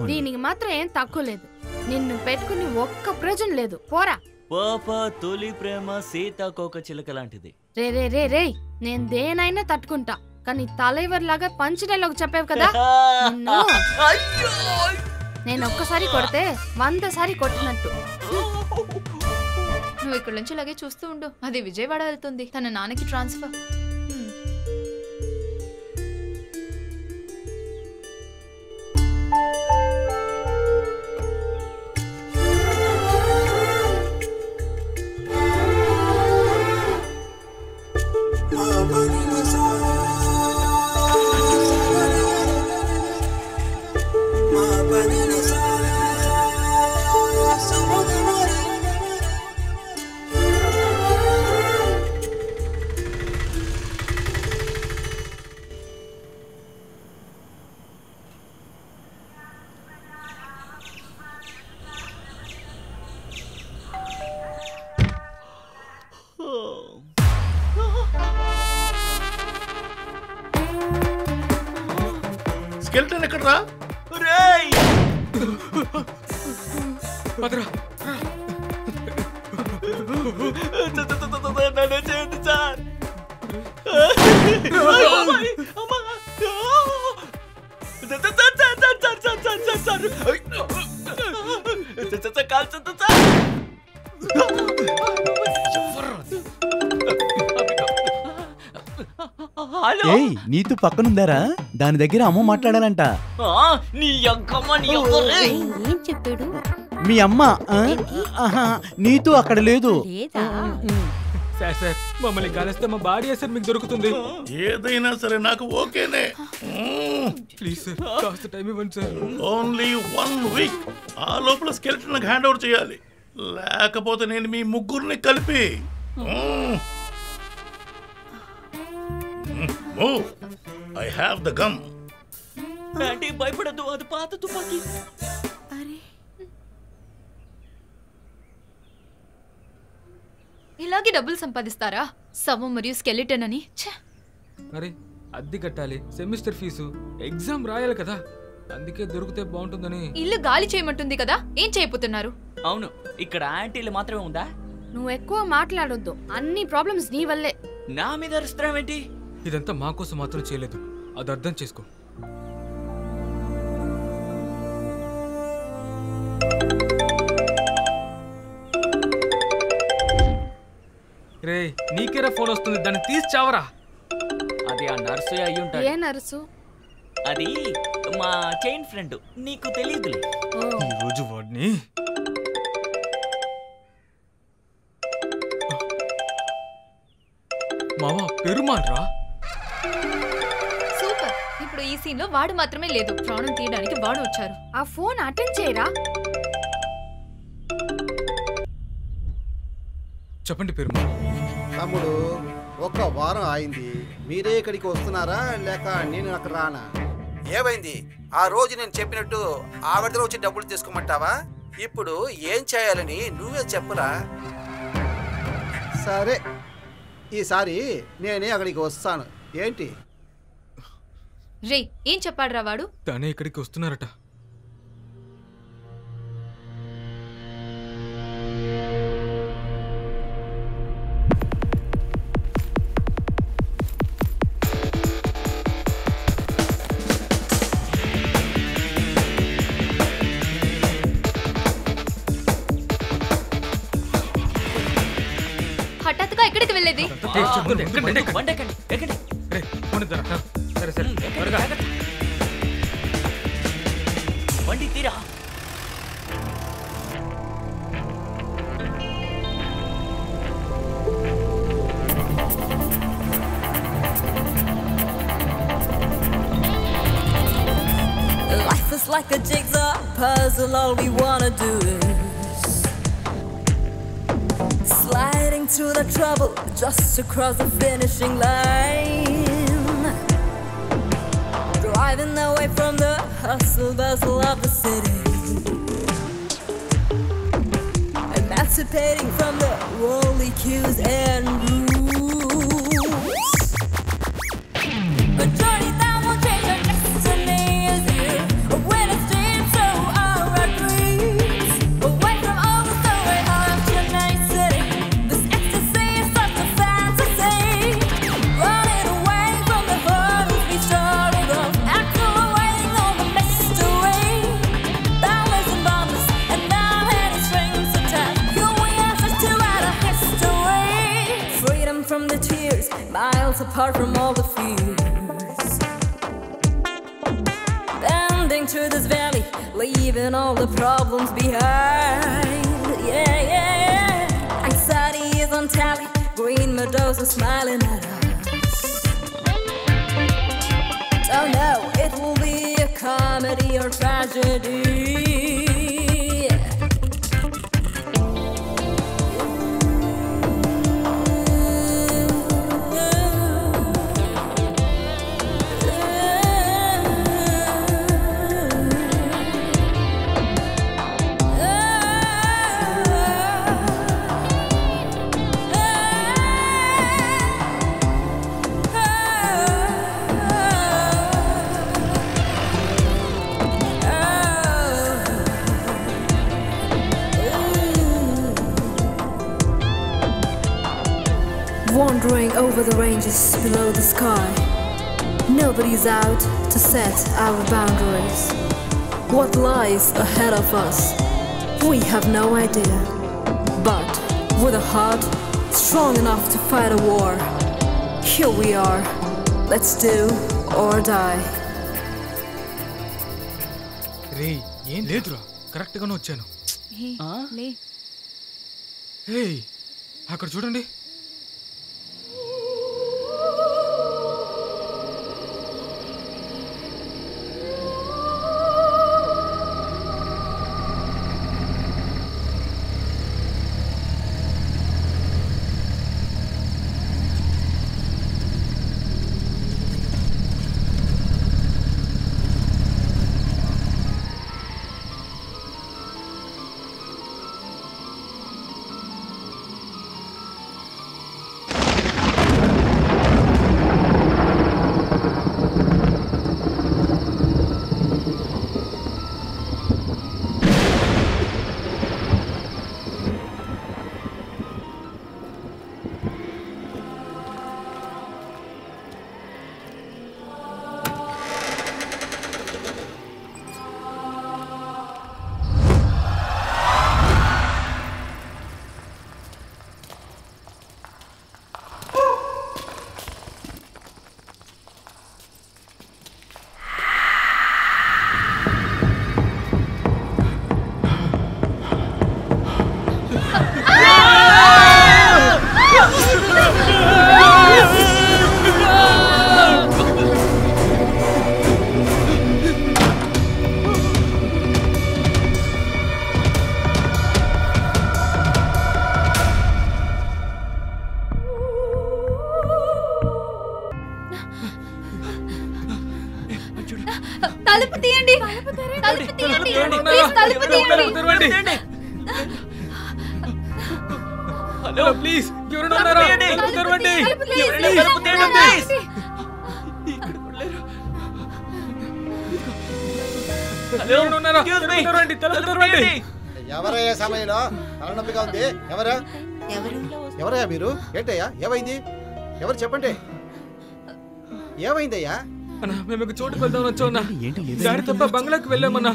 దీనికి మాత్రం ఏం తక్కువ లేదు. నిన్ను పెట్టుకుని ఒక్క ప్రయోజనం లేదు. పోరా. పాప తొలి ప్రేమ సీతాకోక చిలక లాంటిది. రే రే రే రే, నేను దేనైనా తట్టుకుంటా, కానీ తలైవర్ లాగా పంచ్ డైలాగ్ చెప్పావు కదా. నేను ఒక్కసారి కొడితే 100 సారి కొట్టినట్టు. నువ్వు ఇక్కడ నుంచి ఇలాగే చూస్తూ ఉండు. అది విజయవాడ వెళ్తుంది, తన నాన్నకి ట్రాన్స్ఫర్. స్కెల్టన్ ఎక్కడ్రా? రేయ్ పదరా. నన్ను చేయండి సార్. ఏయ్, నీతు పక్కనుందారా? దాని దగ్గర అమ్మ మాట్లాడాలంట. ఏం చెప్పాడు? మీ అమ్మ నీతు అక్కడ లేదు. సార్ సార్, మమ్మల్ని కలిస్తే మా బాడీ సార్ మీకు దొరుకుతుంది. ఏదైనా సరే నాకు ఓకేనే. ప్లీజ్ సార్, కాస్త టైం ఇవ్వండి సార్. Only 1 week. ఆ లోపల స్కెల్టన్ నాకు హ్యాండ్ ఓవర్ చేయాలి, లేకపోతే నేను మీ ముగ్గురిని కలిపి I have the gun. Aunty భయపడద్దు, అది పాత తుపాకీ. ఇలాగే డబ్బులు సంపాదిస్తారా? శవం మరియు స్కెలిటన్ అని. అరే, అద్దె కట్టాలి, సెమిస్టర్ ఫీజు, ఎగ్జామ్ రాయాలి కదా. అందుకే దొరికితే బాగుంటుందని. ఇల్లు గాలి చేయమంటుంది కదా, ఏం చేయబోతున్నారు? అవును, ఇక్కడ ఆంటీలు మాత్రమే ఉందా? నువ్వు ఎక్కువ మాట్లాడొద్దు, అన్ని ప్రాబ్లమ్స్ నీ వల్లే. నా మీద అరుస్తున్నావేంటి? ఇదంతా మా కోసం మాత్రం చేయలేదు, అది అర్థం చేసుకో. రే నీకేరా ఫోన్ వస్తుంది, దాన్ని తీసి చావరా. అది ఆ నర్సు అయి ఉంటాడు. ఏ నర్సు? అది మా చైన్ ఫ్రెండ్, నీకు తెలియదులే. ఈ రోజు వాడిని మావా పెరుమాల్ రా. సూపర్. ఇప్పుడు ఈ సీన్ లో వాడు మాత్రమే లేదు, ప్రాణం తీయడానికి వాడు వచ్చారు. ఆ ఫోన్ అటెండ్ చేయరా. చెప్పండి పెరుమాల్. తమ్ముడు, ఒక వారం అయింది, మీరే ఇక్కడికి వస్తున్నారా లేక నేను అక్కడ రానా? ఏమైంది? ఆ రోజు నేను చెప్పినట్టు ఆవిడ వచ్చి డబ్బులు తీసుకోమంటావా? ఇప్పుడు ఏం చేయాలని నువ్వే చెప్పురా. సరే, ఈసారి నేనే అక్కడికి వస్తాను. ఏంటి? రే ఏం చెప్పాడు రా వాడు? తనే ఇక్కడికి వస్తున్నారట. హఠాత్తుగా ఎక్కడికి వెళ్ళేది? సరే సరే త్వరగా. బండి తీరా. Life is like a jigsaw puzzle, all we wanna do is sliding through the trouble just to cross the finishing line, driving away from the hustle bustle of the city, emancipating from the worldly cues and rules. A journey that will change our destiny is here, when it's deep so our dreams, away from all the story of tonight's city. This ecstasy is such a fantasy, running away from the hurdles we started off, accelerating on the mystery, boundless and boundless, and not any strings attached. You're the answers to our history, freedom from the tears, miles apart from all the fears. Bending through this valley, leaving all the problems behind. Yeah, yeah, yeah. Anxiety is on tally, green meadows are smiling at us. Don't know, it will be a comedy or tragedy. Wandering over the ranges below the sky, nobody's out to set our boundaries. What lies ahead of us, we have no idea. But with a heart strong enough to fight a war, here we are. Let's do or die. రే ఏం లేదురా, correct గానే వచ్చాను. లే హే అక్కడ చూడండి. తలుపు తీయండి తలుపు తీయండి ప్లీజ్ తలుపు తీయండి హలో ప్లీజ్ ఎవరైనా ఉన్నారా? తలుపు తెరవండి ప్లీజ్. ఎవరైనా ఉన్నారా? తలుపు తెరవండి, తలుపు తెరవండి. ఎవరయ్యా సమయంలో తలనొప్పిగా ఉంది? ఎవరు ఎవరయ్యా మీరు? ఏంటయ్యా ఏమైంది? ఎవరు చెప్పండి, ఏమైందయ్యా? అన్నా మేము ఒక చోటుకు వెళ్దాం వచ్చామన్నా. దారి తప్ప బంగ్లాకి వెళ్ళామన్నా.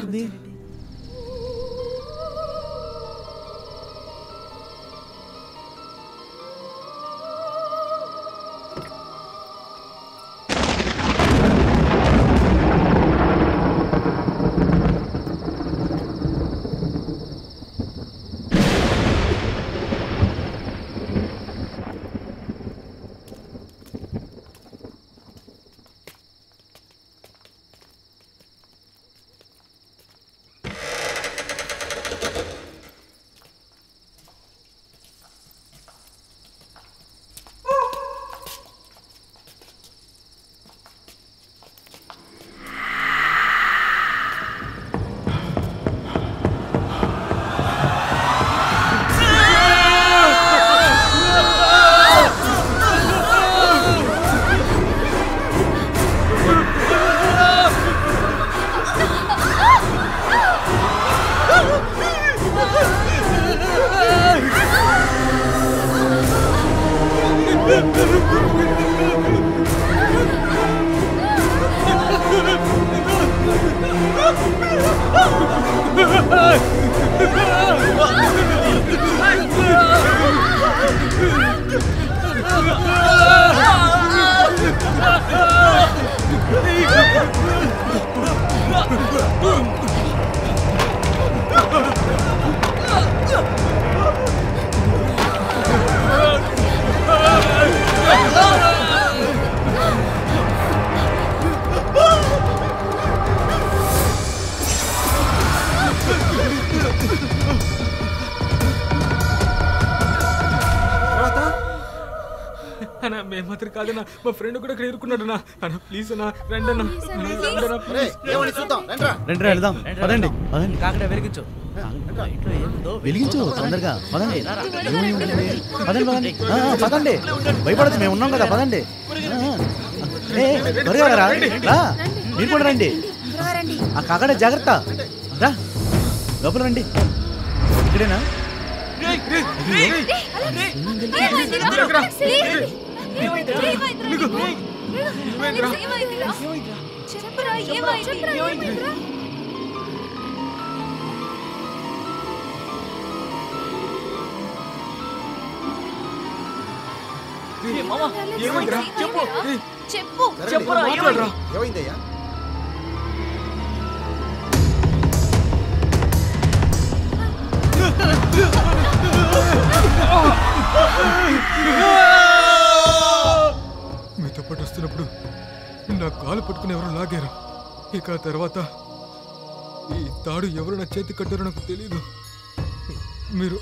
అన్నా మేము మాత్రం కాదన్నా, మా ఫ్రెండ్ కూడా ఇక్కడ ఎదుర్కొన్నాడన్నా. అన్నా ప్లీజ్ అన్నా రండి అన్నా. రండి వెళ్దాం. పదండి పదండి. కాకడ వెలిగించు వెలిగించు తొందరగా. పదండి పదండి పదండి పదండి. భయపడదు, మేము ఉన్నాం కదా. పదండి త్వరగా రా. మీరు కూడా రండి. ఆ కాకడ జాగ్రత్త. రా లోపల రండి. ఇక్కడేనా? చెప్పు ఏమైందయ్యా? మీతో పాటు వస్తున్నప్పుడు నా కాలు పట్టుకుని ఎవరు లాగారు. ఇక తర్వాత ఈ తాడు ఎవరు నా చేతి కట్టారో నాకు తెలీదు. మీరు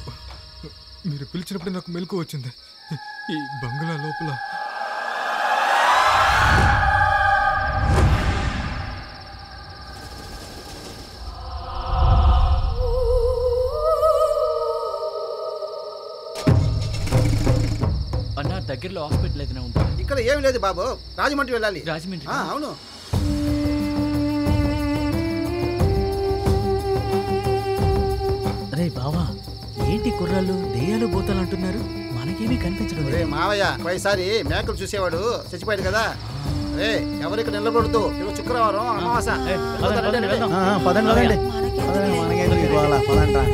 పిలిచినప్పుడు నాకు మెలకు వచ్చింది. ఈ బంగ్లా లోపల అన్నా దగ్గరలో హాస్పిటల్ ఏదైనా ఉందా? ఇక్కడ ఏమి లేదు బాబు, రాజమండ్రి వెళ్ళాలి. రాజమండ్రి? అవును. రే బావా, ఏంటి కుర్రాళ్ళు దెయ్యాలు భూతాలు అంటున్నారు? మనకేమీ కనిపించడం రే మావయ్య, పోయిసారి మేకలు చూసేవాడు చచ్చిపోయాడు కదా. రే ఎవరికి నిలబడుతూ శుక్రవారం అమావాస. పదండి పదండి. పదండి.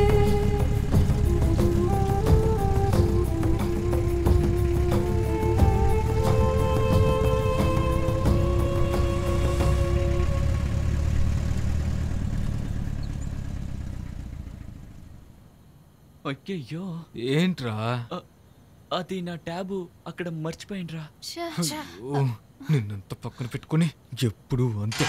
అయ్యయ్యో ఏంట్రా? అది నా ట్యాబు అక్కడ మర్చిపోయినరా. నిన్నంత పక్కన పెట్టుకుని ఎప్పుడు అంతే.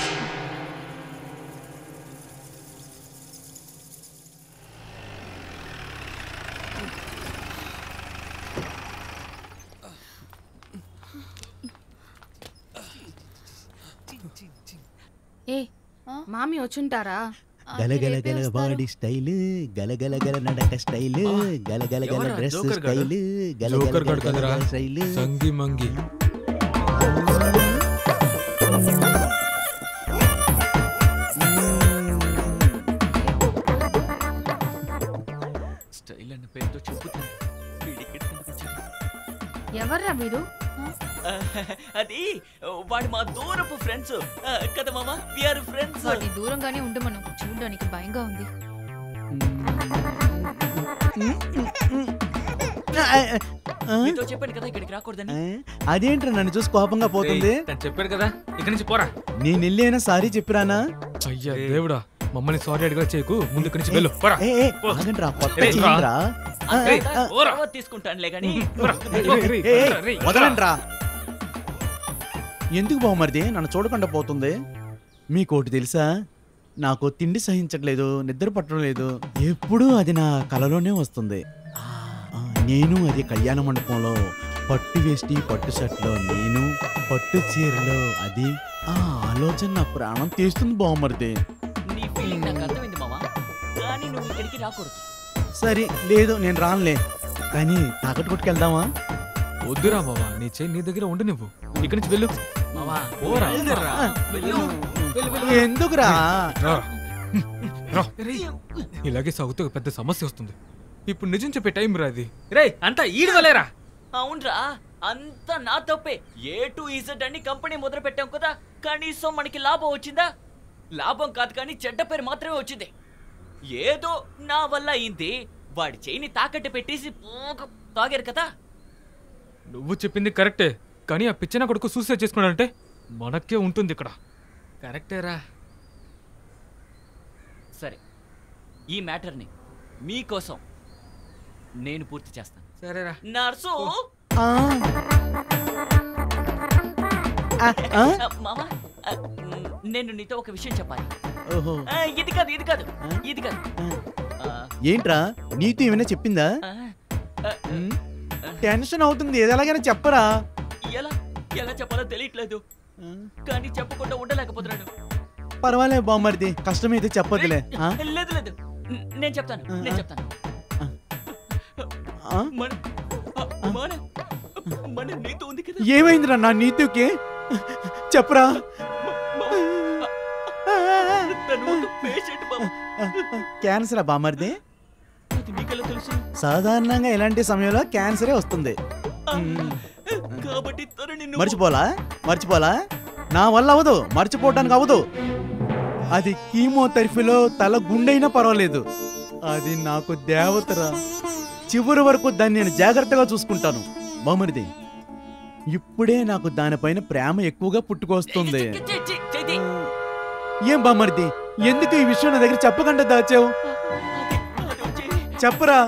ఏ మామి వచ్చుంటారా? గలగల గల బాడీ స్టైల్, గలగల గల నడక స్టైల్, గలగల గల డ్రెస్ స్టైల్, గలగల గల స్టైల్. సంగి మంగి స్టైల్ అన్న పేరుతో చెప్పుతాను. ఎవర్రా వీడు? అది వాడు మా దూరపు ఫ్రెండ్స్ కదా మామా. We are friends. వాటి దూరంగానే ఉండమను, చూడడానికి భయంగా ఉంది. మీతో చెప్పాను కదా ఇక్కడికి రాకూడదని. అదేంట్రా నన్ను చూసి కోపంగా పోతుంది? చెప్పాడు కదా ఇక్కడి నుంచి పోరా. నేను వెళ్ళేనా సారీ చెప్పిరానా? అయ్యా దేవుడా, మమ్మల్ని సారీ అడిగా చేయకు, ముందు ఇక్కడి నుంచి వెళ్ళు. పోరా. ఆగండ్రా, కొత్త చేయండిరా. తీసుకుంటానులే గానీ వదలండ్రా. ఎందుకు బావమరిది నన్ను చూడకుండా పోతుంది? మీకోటి తెలుసా, నాకు తిండి సహించట్లేదు, నిద్ర పట్టడం లేదు, ఎప్పుడూ అది నా కలలోనే వస్తుంది. నేను అది కళ్యాణ మండపంలో పట్టు వేష్టి పట్టు షర్ట్లో నేను, పట్టు చీరలో అది. ఆ ఆలోచన నా ప్రాణం తీస్తుంది బావమరిది. నీ ఫీలింగ్ నాకు అర్థమైంది మామా, కానీ నువ్వు ఇక్కడికి రాకూడదు. సరే లేదు, నేను రానులే, కానీ తాకట్టు కొట్టుకెళ్దామా? వద్దురా బావా, నీ చేయి నీ దగ్గర ఉండు, నువ్వు ఇక్కడి నుంచి వెళ్ళు. ఎందుకురా? ఇలాగే సాగుతూ పెద్ద సమస్య వస్తుంది. ఇప్పుడు నిజం చెప్పే టైం రా అది. రే అంతా ఈడవలేరా? అవునరా, అంతా నా తప్పే. A to Z అని కంపెనీ మొదలు పెట్టాం కదా, కనీసం మనకి లాభం వచ్చిందా? లాభం కాదు కానీ చెడ్డ పేరు మాత్రమే వచ్చింది. ఏదో నా వల్ల అయింది. వాడి చేయిని తాకట్టు పెట్టేసి తాగారు కదా. నువ్వు చెప్పింది కరెక్టే, కానీ ఆ పిచ్చిన కొడుకు సూసైడ్ చేసుకున్నాడంటే మనకే ఉంటుంది ఇక్కడ. కరెక్టేరా. సరే, ఈ మ్యాటర్ని మీకోసం నేను పూర్తి చేస్తాను. సరేరా నర్సు. మామా, నేను నీతో ఒక విషయం చెప్పాలి. ఇది కాదు ఇది కాదు ఇది కాదు. ఏంట్రా, నీతో ఏమైనా చెప్పిందా? టెన్షన్ అవుతుంది, ఎలాగైనా చెప్పరా. ఎలా ఎలా చెప్పాలో తెలియట్లేదు, కానీ చెప్పకుండా ఉండలేకపోతున్నాను. పర్వాలేదు బామ్మర్ది, కష్టమైతే చెప్పొద్దులే. లేదు లేదు, నేను చెప్తాను నేను చెప్తాను. ఏమైందిరా నా నీతుకి? చెప్పరా. క్యాన్సరా బామ్మర్ది? సాధారణంగా ఇలాంటి సమయంలో క్యాన్సరే వస్తుంది. మర్చిపోలా నా వల్ల అవదు, మర్చిపోవటానికి అవదు. అది కీమోథెరపీలో తల గుండైనా పర్వాలేదు, అది నాకు దేవతరా. చివరి వరకు దాన్ని నేను జాగ్రత్తగా చూసుకుంటాను బామ్మరిది. ఇప్పుడే నాకు దానిపైన ప్రేమ ఎక్కువగా పుట్టుకొస్తుంది. ఏం బామ్మరిది, ఎందుకు ఈ విషయం నా దగ్గర చెప్పకుండా దాచావు? చెప్పరా.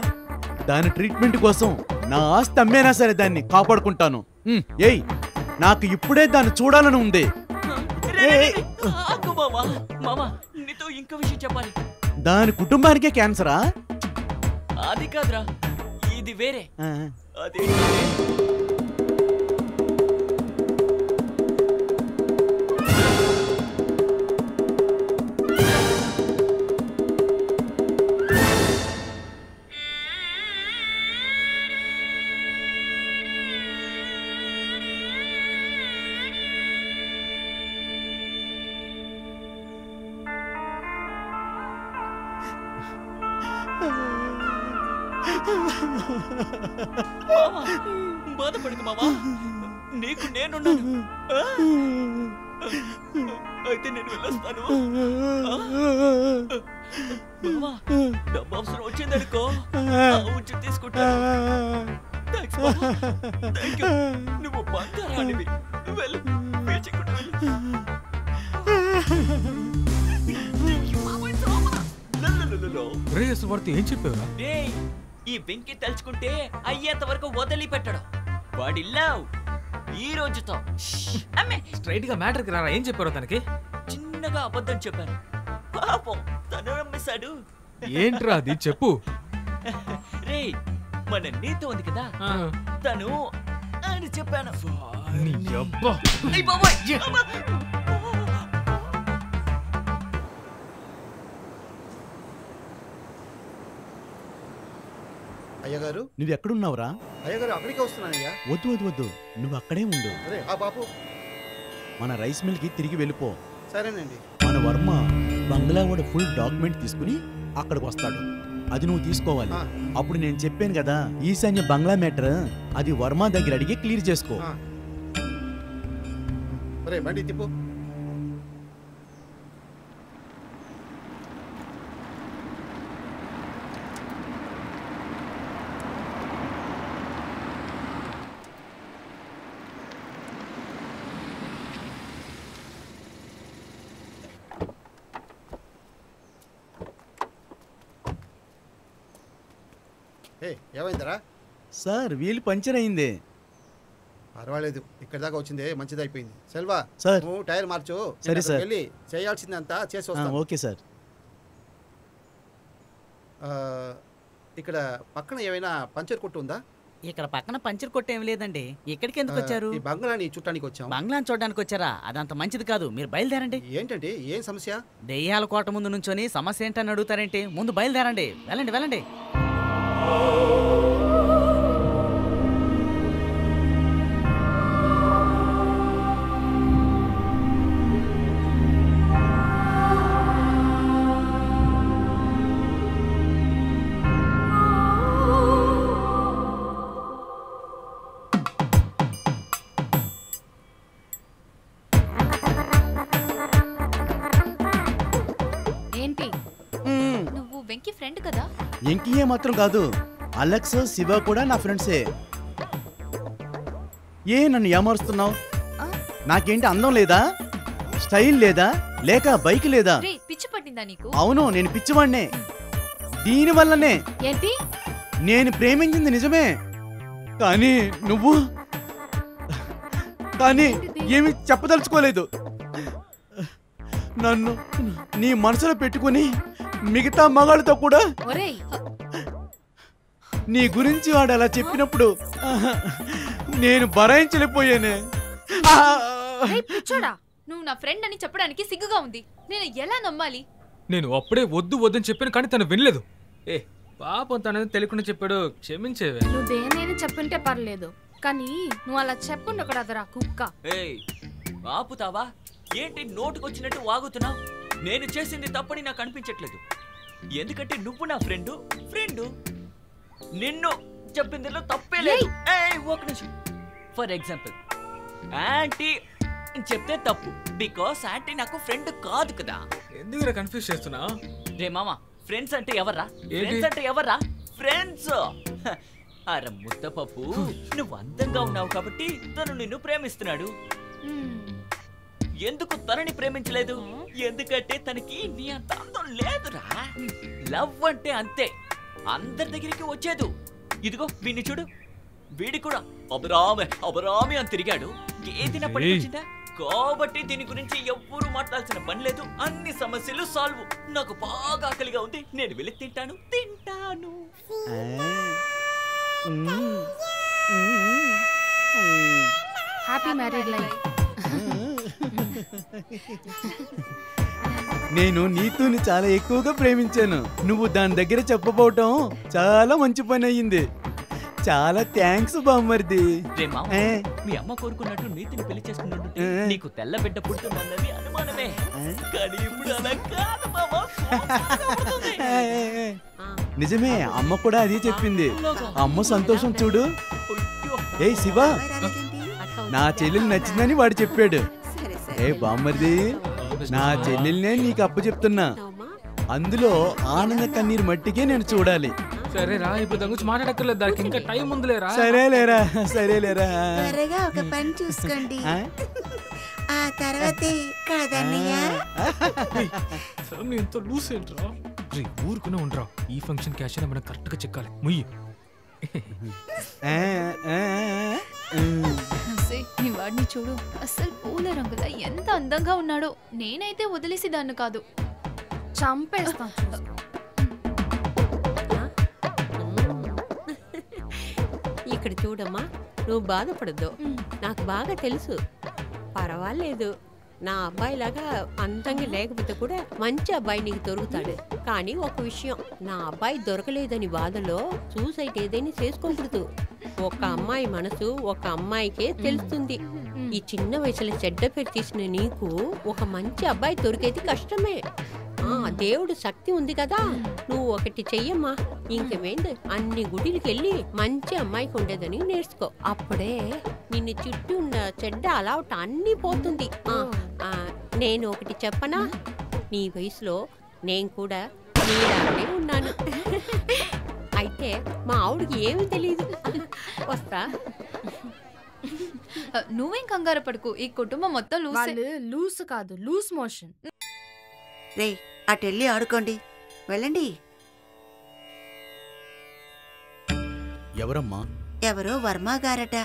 దాని ట్రీట్మెంట్ కోసం నా ఆస్తి అమ్మేనా సరే దాన్ని కాపాడుకుంటాను. ఏయ్, నాకు ఇప్పుడే దాన్ని చూడాలని ఉంది. దాని కుటుంబానికే క్యాన్సరా? అది కాదురా, ఇది వేరే. అది బాధపడకు మామా, నీకు నేనున్నాను. అయితే నేను వెళ్ళొస్తాను. మామా, డబ్బు అవసరం వచ్చిందనుకో, ఉంచి తీసుకుంటాను. థాంక్స్ మామా, థాంక్ యూ. నువ్వు బంగారానివి. వెళ్ళు, వేచకుండా వెళ్ళు. ఏం చెప్పావురా? ఈ వెంకి తలుచుకుంటే అయ్యేంత వరకు వదిలి పెట్టడం. వాడి లవ్ ఈ రోజుతో. స్ట్రైట్ గా మ్యాటర్ కి రారా, ఏం చెప్పారు తనకి? చిన్నగా అబద్ధం చెప్పాను, పాపం తను నమ్మేశాడు. ఏంట్రా అది, చెప్పు. రే, మన నీతో ఉంది కదా, తను అని చెప్పాను. అయ్యగారు నువ్వు ఎక్కడున్నావురా? అయ్యగారు అక్కడికే వస్తున్నానయ్యా. వద్దు వద్దు వద్దు, నువ్వు అక్కడే ఉండు. అరే ఆ బాపు. మన రైస్ మిల్కి తిరిగి వెళ్ళిపో. సరేనండి. మన వర్మ బంగ్లా వాడు ఫుల్ డాక్యుమెంట్ తీసుకుని అక్కడికి వస్తాడు. అది నువ్వు తీసుకోవాలి. అప్పుడు నేను చెప్పాను కదా ఈశాన్య బంగ్లా మ్యాటర్, అది వర్మ దగ్గర అడిగి క్లియర్ చేసుకో. అరే బండి తిప్పు. ఏమైందిరా? సార్ వీల్ పంచర్ అయింది. పర్వాలేదు, ఇక్కడ దాకా వచ్చిందే మంచిదైపోయింది. సెల్వా సార్ నువ్వు టైర్ మార్చు. సరే సార్. వెళ్ళి చేయాల్సిందంతా చేసి వస్తాను. Okay sir. ఇక్కడ పక్కన ఏమైనా పంచర్ కొట్టు ఉందా? ఇక్కడ పక్కన పంచర్ కొట్టు ఏం లేదండి. ఇక్కడికి ఎందుకు వచ్చారు? ఈ బంగ్లాని చూడటానికి వచ్చాం. బంగ్లాని చూడడానికి వచ్చారా? అదంత మంచిది కాదు, మీరు బయలుదేరండి. ఏంటంటే ఏం సమస్య? దెయ్యాల కోట ముందు నుంచొని సమస్య ఏంటని అడుగుతారేంటి? ముందు బయలుదేరండి. వెళ్ళండి వెళ్ళండి. ఏంటి నువ్వు వెంకీ ఫ్రెండ్ కదా? వెంకీయే మాత్రం కాదు, అలెక్స్ శివ కూడా నా ఫ్రెండ్సే. ఏ నన్ను ఏమారుస్తున్నావు? నాకేంటి అందం లేదా, స్టైల్ లేదా, లేక బైక్ లేదా? రేయ్, పిచ్చి పట్టిందా నీకు? అవును, నేను పిచ్చివాడినే. దీనివల్లనే ఏంటి? నేను ప్రేమించింది నిజమే, కానీ నువ్వు ఏమి చెప్పదలుచుకోలేదు. నన్ను నీ మనసులో పెట్టుకుని మిగతా మగాళ్ళతో కూడా ఒరేయ్, నీ గురించి వాడు అలా చెప్పినప్పుడు నేను భరాయించలేకపోయానే. రేయ్ పిచ్చోడా, నువ్వు నా ఫ్రెండ్ అని చెప్పడానికి సిగ్గుగా ఉంది. నేను ఎలా నమ్మాలి? నేను అప్పుడే వద్దు వద్దని చెప్పాను, కానీ తను వినలేదు. ఏ పాపం, తనని తెలియకుండా చెప్పాడు, క్షమించేవే. నువ్వు దేనేని చెప్పుంటే పర్లేదు, కానీ నువ్వు అలా చెప్పుండకూడదురా కుక్క. ఏయ్ ఆపుతావా? ఏంటి నోటుకొచ్చినట్టు వాగుతున్నావు? నేను చేసింది తప్పని నాకు అనిపించట్లేదు. ఎందుకంటే నువ్వు నా ఫ్రెండు. నిన్ను చెప్పిందిలో తప్పే లేదు. ఒక నిమిషం. ఫర్ ఎగ్జాంపుల్ యాంటీ చెప్తే తప్పు, బికాస్ యాంటీ నాకు ఫ్రెండ్ కాదు కదా. ఎందుకు కన్ఫ్యూజ్ చేస్తున్నా? రే మామ, ఫ్రెండ్స్ అంటే ఎవర్రా? ఫ్రెండ్స్ అరే ముద్దపప్పు, నువ్వు అందంగా ఉన్నావు కాబట్టి తను నిన్ను ప్రేమిస్తున్నాడు. ఎందుకు తనని ప్రేమించలేదు? ఎందుకంటే తనకి నీ అంత అందం లేదురా. లవ్ అంటే అంతే, అందరి దగ్గరికి వచ్చేదు. ఇదిగో వీడిని చూడు, వీడి కూడా అబరామి అని తిరిగాడు. ఏదినప్పటికి వచ్చిందా? కాబట్టి దీని గురించి ఎవ్వరూ మాట్లాడాల్సిన పని లేదు. అన్ని సమస్యలు సాల్వ్. నాకు బాగా ఆకలిగా ఉంది, నేను వెళ్ళి తింటాను. Happy married life. నేను నీతోని చాలా ఎక్కువగా ప్రేమించాను. నువ్వు దాని దగ్గర చెప్పబోవటం చాలా మంచి పని అయ్యింది. చాలా థ్యాంక్స్ బామ్మర్ది. మీ అమ్మ కోరుకున్నట్టు నీతిని పెళ్లి చేసుకున్నట్టు నీకు తెల్ల బిడ్డ పుట్టిందన్నది అనుమానమే, కానీ ఇప్పుడు అలా కాదు బాబా. నిజమే, అమ్మ కూడా అదే చెప్పింది. అమ్మ సంతోషం చూడు. ఏ శివ, నా చెల్లెలు నచ్చిందని వాడు చెప్పాడు. ఏ బామ్మర్ది, నా చెల్లెల్నే నీకు అప్పు చెప్తున్నా. అందులో ఆనంద కన్నీరు మట్టికే నేను చూడాలి. సరేరా, ఇప్పుడు దాని గురించి మాట్లాడక్కర్లేదు, దానికి ఇంకా టైం ఉందిలేరా. సరేలేరా. త్వరగా ఒక పని చూసుకోండి, ఆ తర్వాతే కదన్నయ్య. ఎంత లూస్ ఏంట్రా? ఊరుకునే ఉండరా, ఈ ఫంక్షన్ క్యాష్ మనం కరెక్ట్ గా చెక్కాలి. ముయ్యి నీ వాడిని చూడు, అస్సలు పూల రంగులా ఎంత అందంగా ఉన్నాడో. నేనైతే వదిలేసి దాన్ని కాదు, చంపేస్తా. ఇక్కడ చూడమ్మా, నువ్వు బాధపడద్దు, నాకు బాగా తెలుసు. పర్వాలేదు, నా అబ్బాయి లాగా అందంగా లేకపోతే కూడా మంచి అబ్బాయి నీకు దొరుకుతాడు. కానీ ఒక విషయం, నా అబ్బాయి దొరకలేదని బాధలో సూసైడ్ ఏదైనా చేసుకోకూడదు. ఒక అమ్మాయి మనసు ఒక అమ్మాయికే తెలుస్తుంది. ఈ చిన్న వయసులో చెడ్డ పేరు తీసిన నీకు ఒక మంచి అబ్బాయి దొరికేది కష్టమే. దేవుడు శక్తి ఉంది కదా, నువ్వు ఒకటి చెయ్యమ్మా. ఇంకేమైంది, అన్ని గుడికి వెళ్ళి మంచి అమ్మాయికి ఉండేదని నేర్చుకో. అప్పుడే నిన్ను చుట్టూ ఉన్న చెడ్డ అలవాటు అన్ని పోతుంది. నేను ఒకటి చెప్పనా, నీ వయసులో నేను కూడా నీలానే ఉన్నాను. అయితే మా ఆవిడకి ఏమీ తెలియదు. వస్తా. నువ్వేం కంగారు పడుకు, ఈ కుటుంబం మొత్తం లూస్ కాదు, లూస్ మోషన్. రే అటెళ్ళి ఆడుకోండి, వెళ్ళండి. ఎవరమ్మా? ఎవరో వర్మ గారట.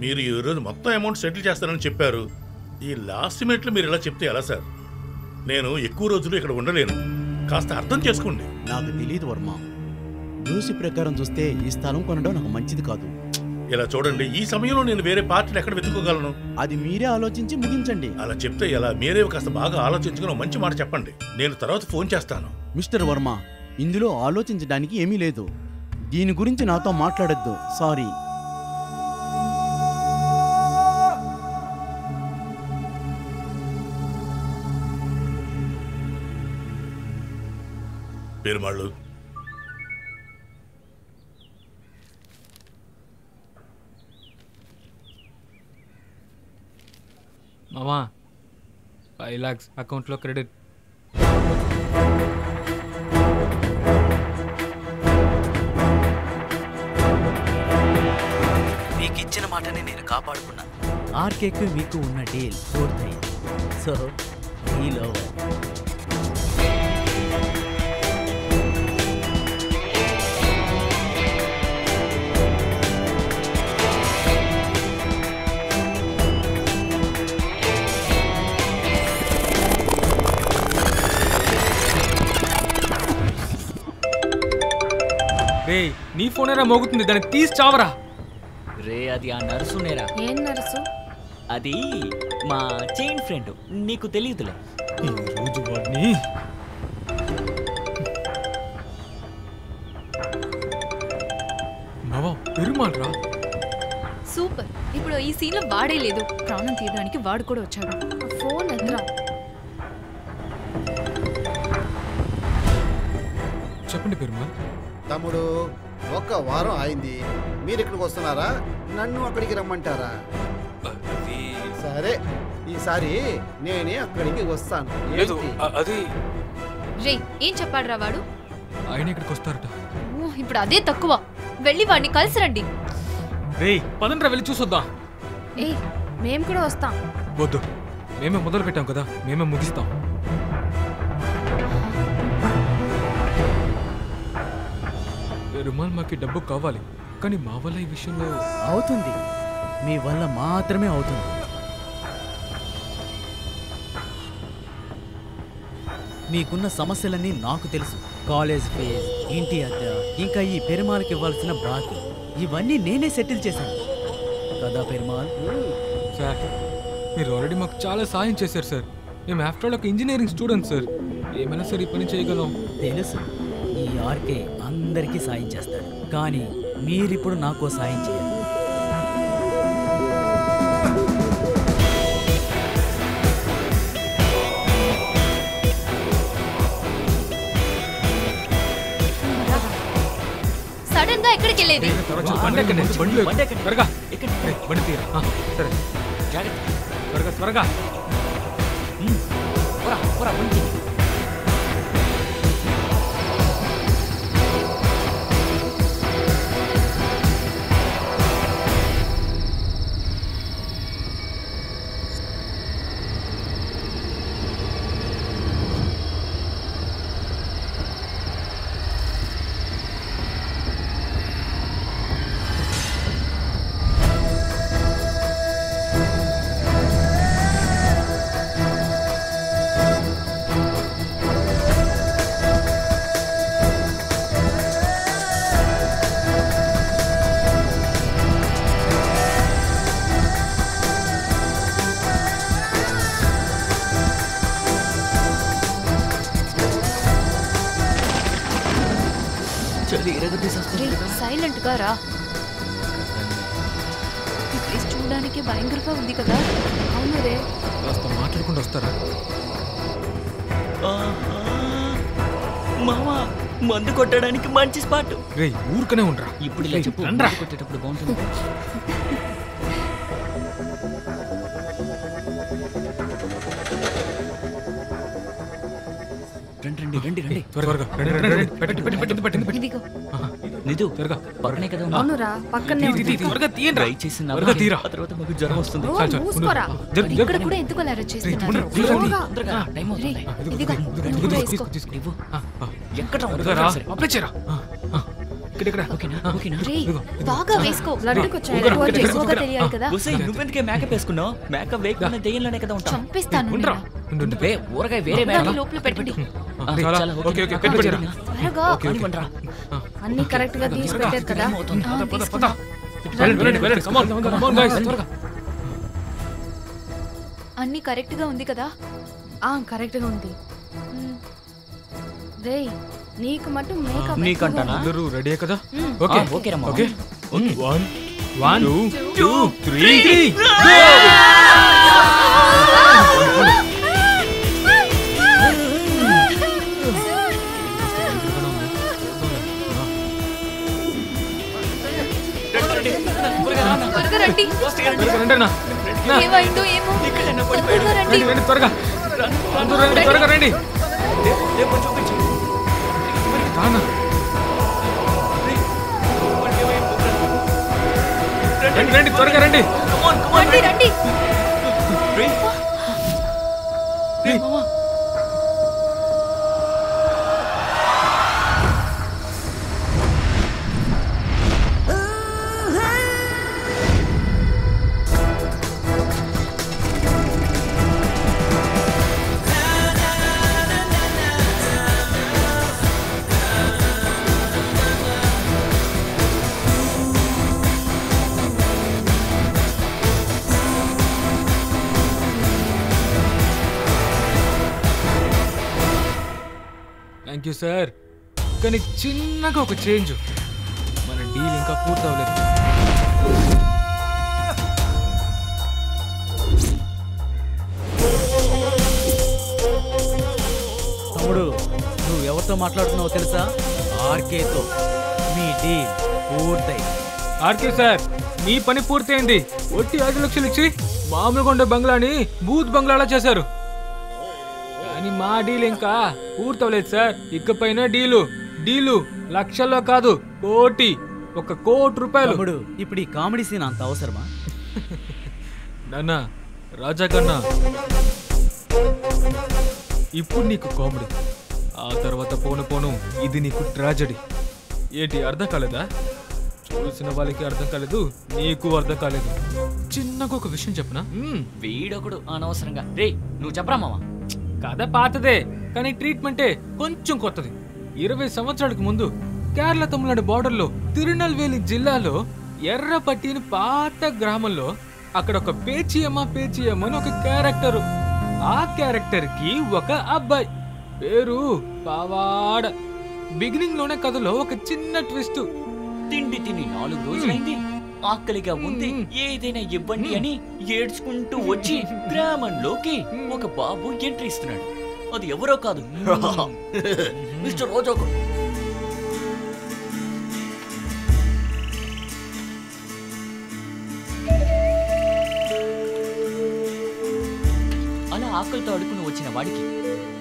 మీరు ఈరోజు మొత్తం అమౌంట్ సెటిల్ చేస్తారని చెప్పారు. ఈ లాస్ట్ మినిట్లో మీరు ఇలా చెప్తే ఎలా సార్? నేను ఎక్కువ రోజులు ఇక్కడ ఉండలేను, కాస్త అర్థం చేసుకోండి. నాకు తెలియదు వర్మ, న్యూస్ ప్రకారం చూస్తే ఈ స్థలం కొనడం నాకు మంచిది కాదు. ఇలా చూడండి, ఈ సమయంలో నేను వేరే పార్టీని ఎక్కడ వెతుక్కోగలను? అది మీరే ఆలోచించి ముగించండి. అలా చెప్తే ఎలా? మీరే కాస్త బాగా ఆలోచించుకుని మంచి మాట చెప్పండి, నేను తర్వాత ఫోన్ చేస్తాను. మిస్టర్ వర్మ, ఇందులో ఆలోచించడానికి ఏమీ లేదు. దీని గురించి నాతో మాట్లాడొద్దు. సారీ. పెరుమాళ్ళు, మామా 5 lakhs అకౌంట్లో క్రెడిట్. మీకు ఇచ్చిన మాటని నేను కాపాడుకున్నాను. ఆర్కేకు మీకు ఉన్న డీల్ పూర్తయింది. So deal over. రే నీ ఫోనేరా మోగుతుంది, దాన్ని తీసి చావరా. రే అది ఆ నర్సునేరా. ఏం నర్సు? అది మా చైన్ ఫ్రెండ్, నీకు తెలియదులే. రోజు వాడిని పెరుమాల్రా. సూపర్. ఇప్పుడు ఈ సీన్ లో వాడే లేదు, ప్రాణం తీయడానికి వాడు కూడా వచ్చాడు. ఫోన్ ఎదురా. చెప్పండి పెరుమాల్. తమ్ముడు, ఒక వారం అయింది, మీరు ఇక్కడికి వస్తున్నారా? నన్ను అక్కడికి రమ్మంటారా? సరే, ఈసారి నేనే అక్కడికి వస్తాను. అది రే ఏం చెప్పాడురా వాడు? ఆయన ఇక్కడికి వస్తారట. ఇప్పుడు అదే తక్కువ, వెళ్ళి వాడిని కలిసి రండి. రే పదండ్రా, వెళ్ళి చూసొద్దాం. ఏయ్ మేము కూడా వస్తాం. వద్దు, మేమే మొదలు పెట్టాం కదా, మేమే ముగిస్తాం. పెరుమాల్ మాకి డబ్బు కావాలి, కానీ మా వల్ల ఈ విషయంలో అవుతుంది. మీ వల్ల మాత్రమే అవుతుంది. మీకున్న సమస్యలన్నీ నాకు తెలుసు. కాలేజ్ ఫీజ్, ఇంటి అద్దె, ఇంకా ఈ పెరుమాల్కి ఇవ్వాల్సిన బాకీ, ఇవన్నీ నేనే సెటిల్ చేశాను కదా పెరుమాల్. సార్ మీరు ఆల్రెడీ మాకు చాలా సాయం చేశారు సార్. మేము ఆఫ్టర్ ఆల్ ఒక ఇంజనీరింగ్ స్టూడెంట్ సార్, ఏమైనా సరే ఈ పని చేయగలం. తెలుసు, ఈ ఆర్కే అందరికీ సాయం చేస్తాడు, కానీ మీరిప్పుడు నాకు సాయం చేయాలి. సడన్ గా ఎక్కడికి వెళ్ళేది? త్వరగా బండి తీరా. సరే త్వరగా త్వరగా. సైలెంట్ గా రా. ఈ ఫేస్ చూడడానికి భయంకరంగా ఉంది కదా. అవును రే. కాస్త మాట్లాడకుండా వస్తారా? మామా మందు కొట్టడానికి మంచి స్పాట్. రే ఊరుకనే ఉండరా. ఇప్పుడు ఇలా చెప్పు, మందు కొట్టేటప్పుడు బాగుంటుంది. రండి త్వరగా ఇదిగో. నిధు త్వరగా పక్కనే కదా ఉన్నా. అవునురా పక్కనే ఉంది. త్వరగా తీయండి. ట్రై చేసిన తర్వాత మాకు జ్వరం వస్తుంది. మూసుకోరా. ఇక్కడ కూడా ఎందుకు అలా చేస్తున్నారు? టైం అవుతుంది. ఇదిగో ఇవ్వు. ఎక్కడ అప్లై చేయరా. బాగా వేసుకో. తెలియాలి కదా. నువ్వెందుకే మేకప్ వేసుకున్నావు? మేకప్ వేయకుండా దెయ్యంలోనే కదా ఉంటావు. చంపేస్తాను. ఊరగాయ వేరే లోపల పెట్టండి. త్వరగా. అన్ని కరెక్ట్ గా తీసి పెట్టారు కదా. అన్ని కరెక్ట్ గా ఉంది కదా. కరెక్ట్ గా ఉంది. రేయ్ నీకు మటు మేకప్ నీకంటానా? అందరూ రెడీ కదా? ఓకే ఓకే రమ్మా. ఓకే 1 2 3 త్వరగా రండి. రండి త్వరగా రండి. Thank you sir. కానీ చిన్నగా ఒక చేంజ్. మన డీల్ ఇంకా పూర్తి అవ్వలేదు. తమ్ముడు నువ్వు ఎవరితో మాట్లాడుతున్నావో తెలుసా? ఆర్కేతో. మీ డీల్ పూర్తయి. ఆర్కే సార్ మీ పని పూర్తయింది. ఒట్టి 5 లక్షలు ఇచ్చి మామూలుగా ఉండే బంగ్లాని బూత్ బంగ్లాలా చేశారు. కానీ మా డీల్ ఇంకా పూర్తవలేదు సార్. ఇకపైన డీలు లక్షల్లో కాదు, కోటి. 1 కోటి రూపాయలు. ఇప్పుడు ఈ కామెడీ సీన్ అంత అవసరమా? నాన్న రాజా కన్నా ఇప్పుడు నీకు కామెడీ, ఆ తర్వాత పోను ఇది నీకు ట్రాజెడీ. ఏంటి అర్థం కాలేదా? చూసిన వాళ్ళకి అర్థం కాలేదు, నీకు అర్థం కాలేదు. చిన్నగా ఒక విషయం చెప్పనా? వీడొకడు అనవసరంగా. రే నువ్వు చెప్పరా మామ. కథ పాతదే కానీ ట్రీట్మెంటే కొంచెం కొత్తది. 20 సంవత్సరాలకు ముందు కేరళ తమిళనాడు బార్డర్లో తిరునల్వేలి జిల్లాలో ఎర్రపట్టిని పాత గ్రామంలో అక్కడ ఒక పేచియమ్మ అని ఒక క్యారెక్టర్. ఆ క్యారెక్టర్ కి ఒక అబ్బాయి పేరు పావాడ. బిగినింగ్ లోనే కథలో ఒక చిన్న ట్విస్ట్. తిండి తిని 4 రోజులైంది, ఆకలిగా ఉంది, ఏదైనా ఇవ్వండి అని ఏడ్చుకుంటూ వచ్చి గ్రామంలోకి ఒక బాబు ఎంట్రీ ఇస్తున్నాడు. అది ఎవరో కాదు, మిస్టర్ రోజాకు. అలా ఆకలితో అడుకుని వచ్చిన వాడికి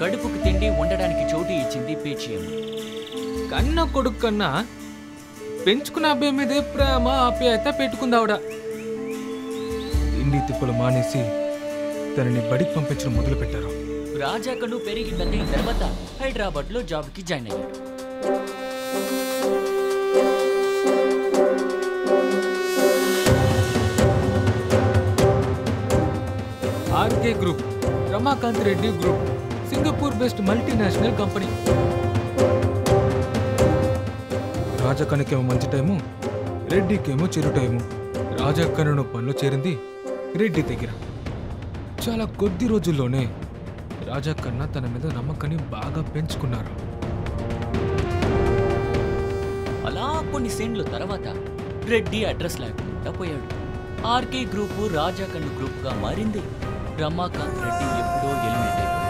కడుపుకు తిండి ఉండడానికి చోటు ఇచ్చింది పేచియమ్మ. కన్న కొడుకు కన్నా పెంచుకున్న అబ్బాయి మీదే ప్రేమ ఆప్యాయత పెట్టుకుందావిడ. ఇండి తిప్పులు మానేసి తనని బడికి పంపించడం మొదలు పెట్టారు. రాజాకను పెరిగి పెద్దయిన తర్వాత హైదరాబాద్ లో జాబ్ కి జాయిన్ అయ్యాడు. RK group, Ramakant Reddy group, Singapore based multinational company. రాజకన్నకేమో మంచి టైము, రెడ్డికేమో చెరు టైము. రాజకన్నను పనులు చేరింది రెడ్డి దగ్గర. చాలా కొద్ది రోజుల్లోనే రాజకన్న తన మీద నమ్మకాన్ని బాగా పెంచుకున్నారు. కొన్ని సీన్ల తర్వాత రెడ్డి అడ్రస్ లేకుండా పోయాడు. ఆర్కే గ్రూప్ రాజా కన్ను గ్రూప్ గా మారింది. రమాకాంత్ రెడ్డి ఎప్పుడో ఎలిమినేట్ అయిపోయాడు.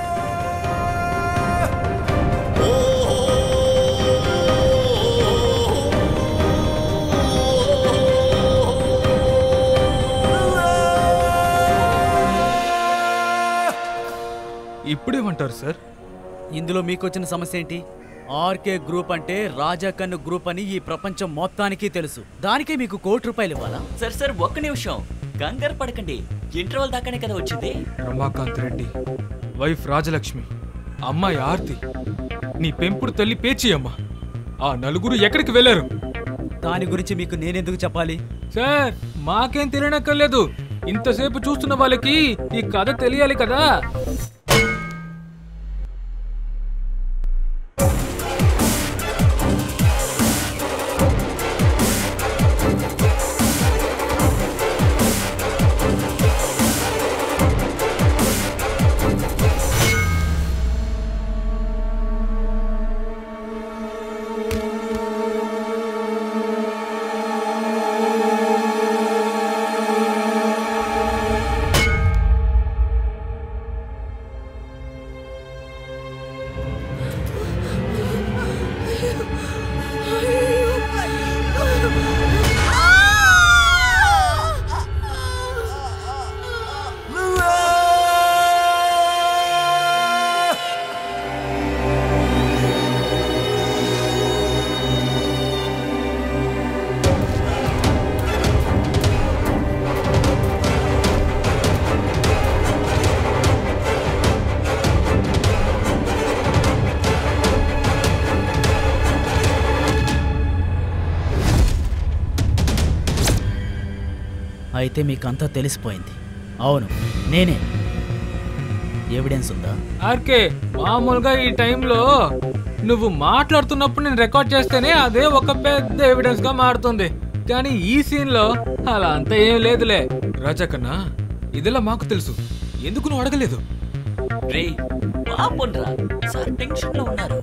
ఇప్పుడేమంటారు సార్? ఇందులో మీకు వచ్చిన సమస్య ఏంటి? ఆర్కే గ్రూప్ అంటే రాజా కన్ను గ్రూప్ అని ఈ ప్రపంచం మొత్తానికి తెలుసు. దానికే మీకు ₹1,00,00,000 ఇవ్వాలా? సార్ ఒక్క నిమిషం, కంగారు పడకండి. ఇంటర్వల్ దాకానే కదా వచ్చింది. రమాకాంత్ రెడ్డి, వైఫ్ రాజలక్ష్మి, అమ్మాయి ఆర్తి, నీ పెంపుడు తల్లి పేచి అమ్మ, ఆ నలుగురు ఎక్కడికి వెళ్ళారు? దాని గురించి మీకు నేనెందుకు చెప్పాలి? సార్ మాకేం తెలియనక్కర్లేదు. ఇంతసేపు చూస్తున్న వాళ్ళకి ఈ కథ తెలియాలి కదా. అయితే మీకంతా తెలిసిపోయింది. అవును, నేనే. ఎవిడెన్స్ ఉందా? ఆర్కే, మామూలుగా ఈ టైంలో నువ్వు మాట్లాడుతున్నప్పుడు నేను రికార్డ్ చేస్తేనే అదే ఒక పెద్ద ఎవిడెన్స్ గా మారుతుంది. కానీ ఈ సీన్ లో అలా అంతా ఏం లేదులే. రాజా కన్నా, ఇదిలా మాకు తెలుసు, ఎందుకు నువ్వు అడగలేదు? రే పాపండ్రా, సార్ టెన్షన్ లో ఉన్నారు.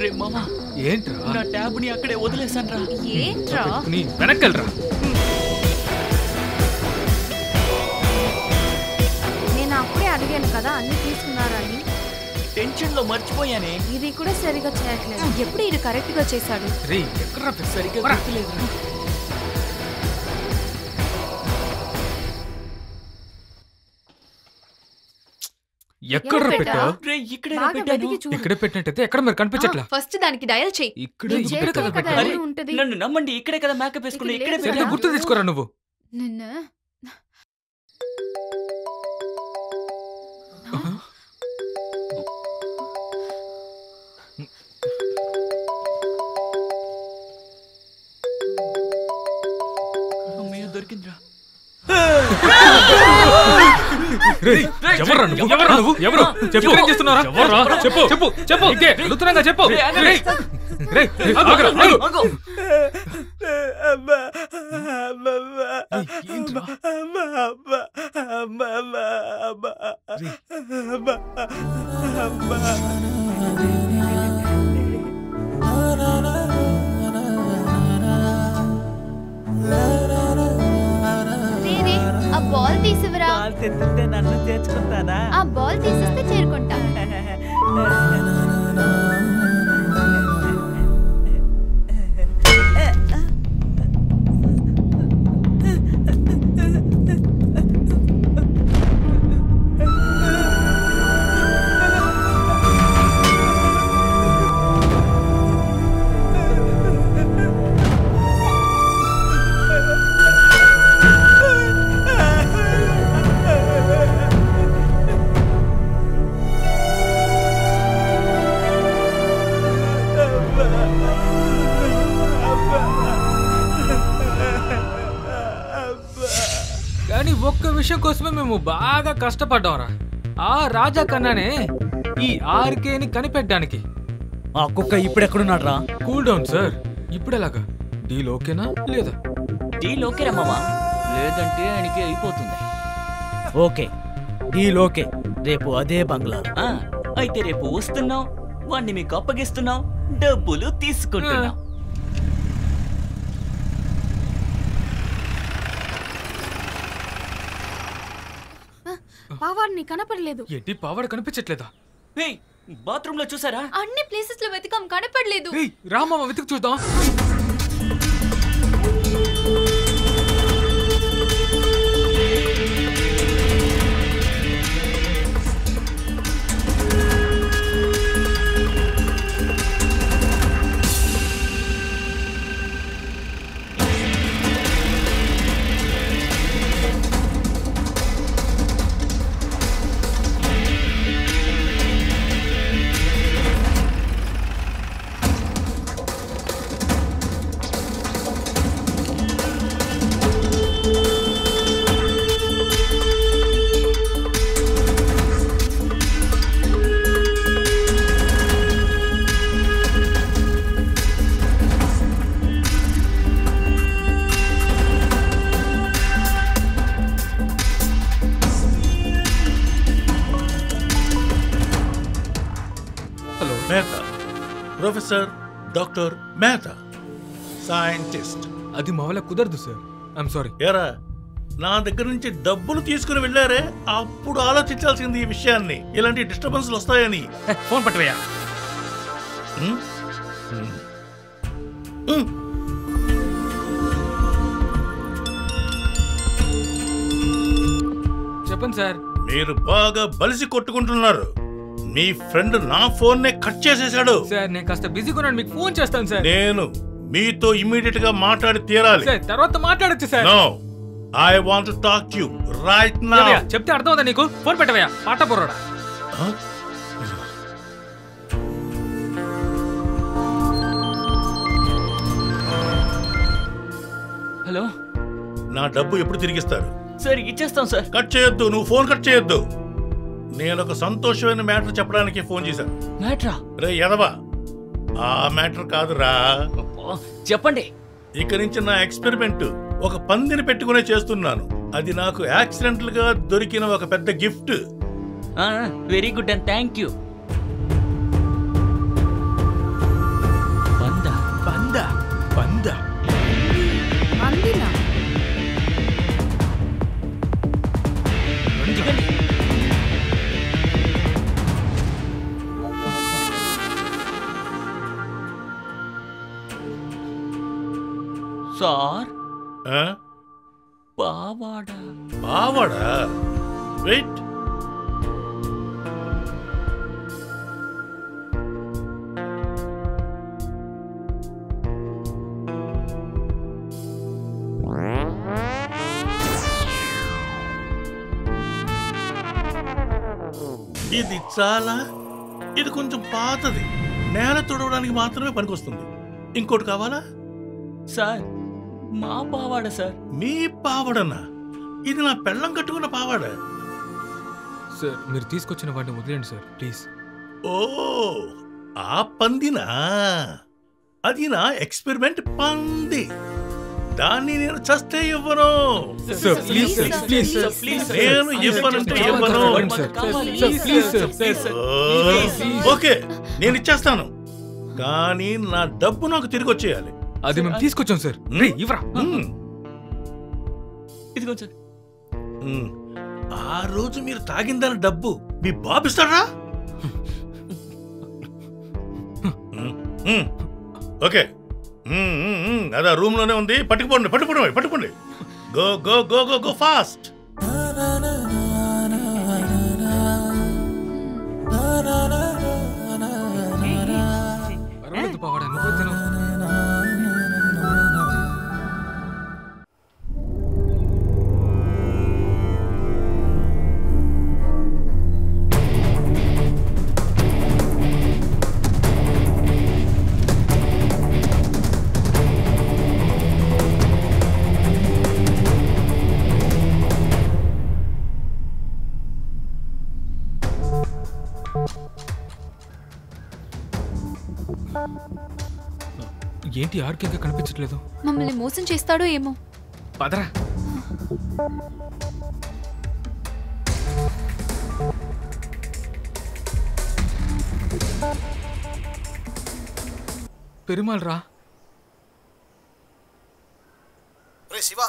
రే మామా, ఏంట్రా? నా ట్యాబ్ ని అక్కడే వదిలేసాన్రా. ఏంట్రా? నీ వెనకెళ్ళరా. నేను అప్పుడే అడిగాను కదా అన్ని తీసుకున్నారని. టెన్షన్ లో మర్చిపోయానే. ఇది కూడా సరిగా చేయట్లేదు. ఎప్పుడు ఇది కరెక్ట్ గా చేశాడు? రే ఎక్కడ్రా? సరిగ్గా గుర్తులేదురా. ఎక్కడ పెట్టావు? ఇక్కడే పెట్టినట్టయితే ఎక్కడ మీరు కనిపించట్లా? ఫస్ట్ దానికి డయల్ చెయ్యి. ఇక్కడే కదా పెట్టావు. నన్ను నమ్మండి, ఇక్కడే కదా మేకప్ వేసుకుని ఇక్కడే సరిగ్గా గుర్తు తెచ్చుకోరా నువ్వు. నిన్న దొరికిందిరా. ఎవరు నువ్వు? ఎవరు నువ్వు? ఎవరు? చెప్పు. ఏం చేస్తున్నారా? చెప్పు చెప్పు చెప్పు. ఇంకే అడుగుతున్నాగా చెప్పు. ఆ బాల్ తీసివరా. బాల్ తెస్తుంటే నన్ను చేర్చుకుంటానా? ఆ బాల్ తీసిస్తే చేరుకుంటా. కానీ ఒక్క విషయం కోసమే మేము బాగా కష్టపడ్డాంరా. ఆ రాజా కన్నానే ఈ ఆర్కేని కనిపెట్టడానికి. ఆ కుక్క ఇప్పుడెక్కడున్నాడు రా? Cool down sir. ఇప్పుడు ఎలాగా? డీల్ ఓకేనా లేదా? డీల్ ఓకేరా మామా, లేదంటే ఆయనకి అయిపోతుంది. Okay deal okay. రేపు అదే బంగ్లా. అయితే రేపు వస్తున్నాం, వాణ్ణి మీకు అప్పగిస్తున్నాం, డబ్బులు తీసుకుంటున్నాం. పావాడు నీ కనపడలేదు. ఏంటి పావాడు కనిపించట్లేదా? బాత్రూమ్ లో చూసారా? అన్ని ప్లేసెస్ లో వెతకం, కనపడలేదు. రామమ్మ వెతికి చూద్దాం. Professor doctor Mehta, scientist. అది మా వల్ల కుదరదు సార్. I'm sorry. ఏరా, నా దగ్గర నుంచి డబ్బులు తీసుకుని వెళ్ళారే, అప్పుడు ఆలోచించాల్సింది ఈ విషయాన్ని. ఇలాంటి డిస్టర్బెన్స్లు వస్తాయని. ఫోన్ పట్టువయ్యా. చెప్పండి సార్. మీరు బాగా బలిసి కొట్టుకుంటున్నారు. మీ ఫ్రెండ్ నా ఫోన్ నే కట్ చేసేశాడు. సార్ నేను కాస్త బిజీగా ఉన్నాను, మీకు ఫోన్ చేస్తాను సార్. నేను మీతో ఇమ్మీడియట్ గా మాట్లాడి తీరాలి. సార్ తర్వాత మాట్లాడొచ్చు sir. No, I want to talk to you right now. చెప్తే అర్థమవుతా నీకు? ఫోన్ పెట్టవయ్యా, పాట బుర్రోడా. హలో, నా డబ్బు ఎప్పుడు తిరిగిస్తారు? సార్ ఇచ్చేస్తాం సార్. కట్ చేయొద్దు, నువ్వు ఫోన్ కట్ చేయొద్దు. నేను ఒక సంతోషమైన మ్యాటర్ చెప్పడానికి ఫోన్ చేశాను. మ్యాటరా? రే ఎదవా, ఆ మ్యాటర్ కాదురా. చెప్పండి. ఇక నుంచి నా ఎక్స్పెరిమెంట్ ఒక పందిని పెట్టుకునే చేస్తున్నాను. అది నాకు యాక్సిడెంటల్ గా దొరికిన ఒక పెద్ద gift. Very good and thank you. పందా పందా పందా పందినా? సార్, పావాడా? పావాడా? వెయిట్. ఇది చాలా, ఇది కొంచెం పాతది, నేల తుడవడానికి మాత్రమే పనికొస్తుంది. ఇంకోటి కావాలా? సార్, మా పావాడ సార్. మీ పావడనా? ఇది నా పెళ్ళం కట్టుకున్న పావాడ. సార్ మీరు తీసుకొచ్చిన వాడిని వదిలేండి సార్ ప్లీజ్. ఓ, ఆ పందినా? అది నా ఎక్స్పెరిమెంట్ పంది. దాన్ని నేను చస్తే ఇవ్వను. నేను ఇవ్వనంటే ఇవ్వను. ఓకే, నేను ఇచ్చేస్తాను, కానీ నా డబ్బు నాకు తిరిగి వచ్చేయాలి. అది మేము తీసుకొచ్చాం సార్. ఇవ్వరా. ఇదిగో సార్. ఆ రోజు మీరు తాగిందని డబ్బు మీ బాబు ఇస్తాడా? ఓకే, అదే రూమ్ లోనే ఉంది. పట్టుకుపోండి పట్టుకోండి పట్టుకోండి. Go go go go go fast. పావాడా నువ్వే తిను. ఏంటి ఆర్కే ఇంకా కనిపించట్లేదు? మమ్మల్ని మోసం చేస్తాడో ఏమో. పదరా. పెరుమాల్ రా. రే శివ,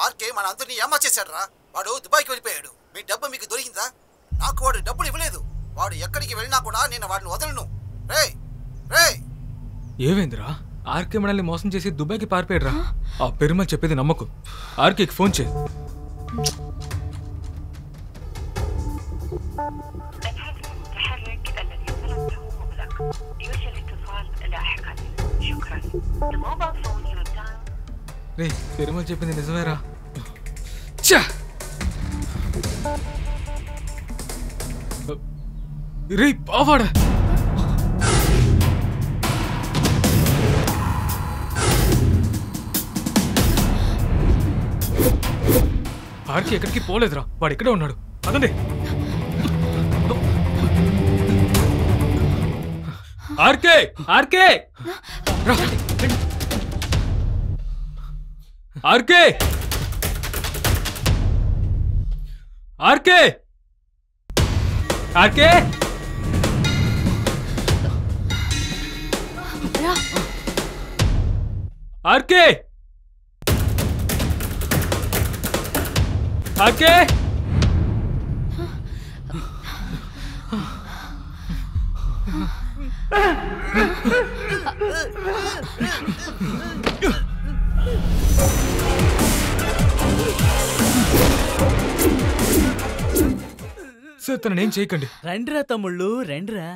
ఆర్కే మన అందరినీ ఏమా చేశాడు రా. వాడు దుబాయ్కి వెళ్ళిపోయాడు. మీ డబ్బు మీకు దొరికిందా? నాకు వాడు డబ్బులు ఇవ్వలేదు. వాడు ఎక్కడికి వెళ్ళినా కూడా నేను వాడిని వదలను. రే రే ఏమైందిరా? ఆర్కే మనల్ని మోసం చేసి దుబాయ్కి పారిపోయాడు రా. ఆ పెరుమాల్ చెప్పేది నమ్మకు. ఆర్కేకి ఫోన్ చేయి. రే పెరుమాల్ చెప్పింది నిజమేరా. రే పావాడా, ఆర్కి ఎక్కడికి పోలేదురా. వాడు ఇక్కడే ఉన్నాడు. అదండి RK, RK RK, RK, RK. RK, RK. Sir తననేం చేయకండి. రండిరా తమ్ముళ్ళు, రండిరా.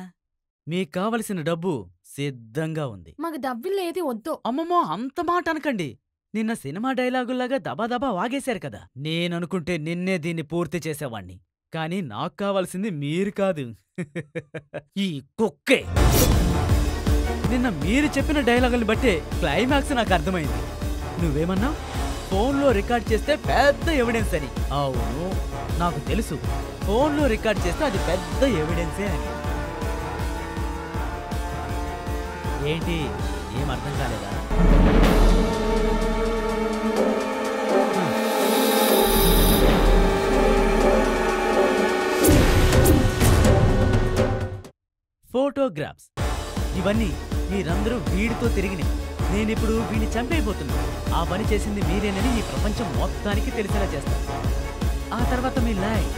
మీకు కావలసిన డబ్బు సిద్ధంగా ఉంది. మాకు డబ్బులు ఏది వద్దు. అమ్మమ్మో, అంత మాట అనకండి. నిన్న సినిమా డైలాగుల్లాగా దబాదబా వాగేశారు కదా. నేననుకుంటే నిన్నే దీన్ని పూర్తి చేసేవాణ్ణి. కానీ నాకు కావాల్సింది మీరు కాదు, ఈ కుక్కే. నిన్న మీరు చెప్పిన డైలాగుల్ని బట్టే క్లైమాక్స్ నాకు అర్థమైంది. నువ్వేమన్నా ఫోన్లో రికార్డ్ చేస్తే పెద్ద ఎవిడెన్స్ అని. అవును, నాకు తెలుసు. ఫోన్లో రికార్డ్ చేస్తే అది పెద్ద ఎవిడెన్సే అని. ఏంటి, ఏం అర్థం కాలేదా? ఫోటోగ్రాఫ్స్ ఇవన్నీ మీరందరూ వీడితో తిరిగినవి. నేనిప్పుడు వీడిని చంపైపోతున్నా. ఆ పని చేసింది మీరేనని ఈ ప్రపంచం మొత్తానికి తెలిసేలా చేస్తాను. ఆ తర్వాత మీ లైఫ్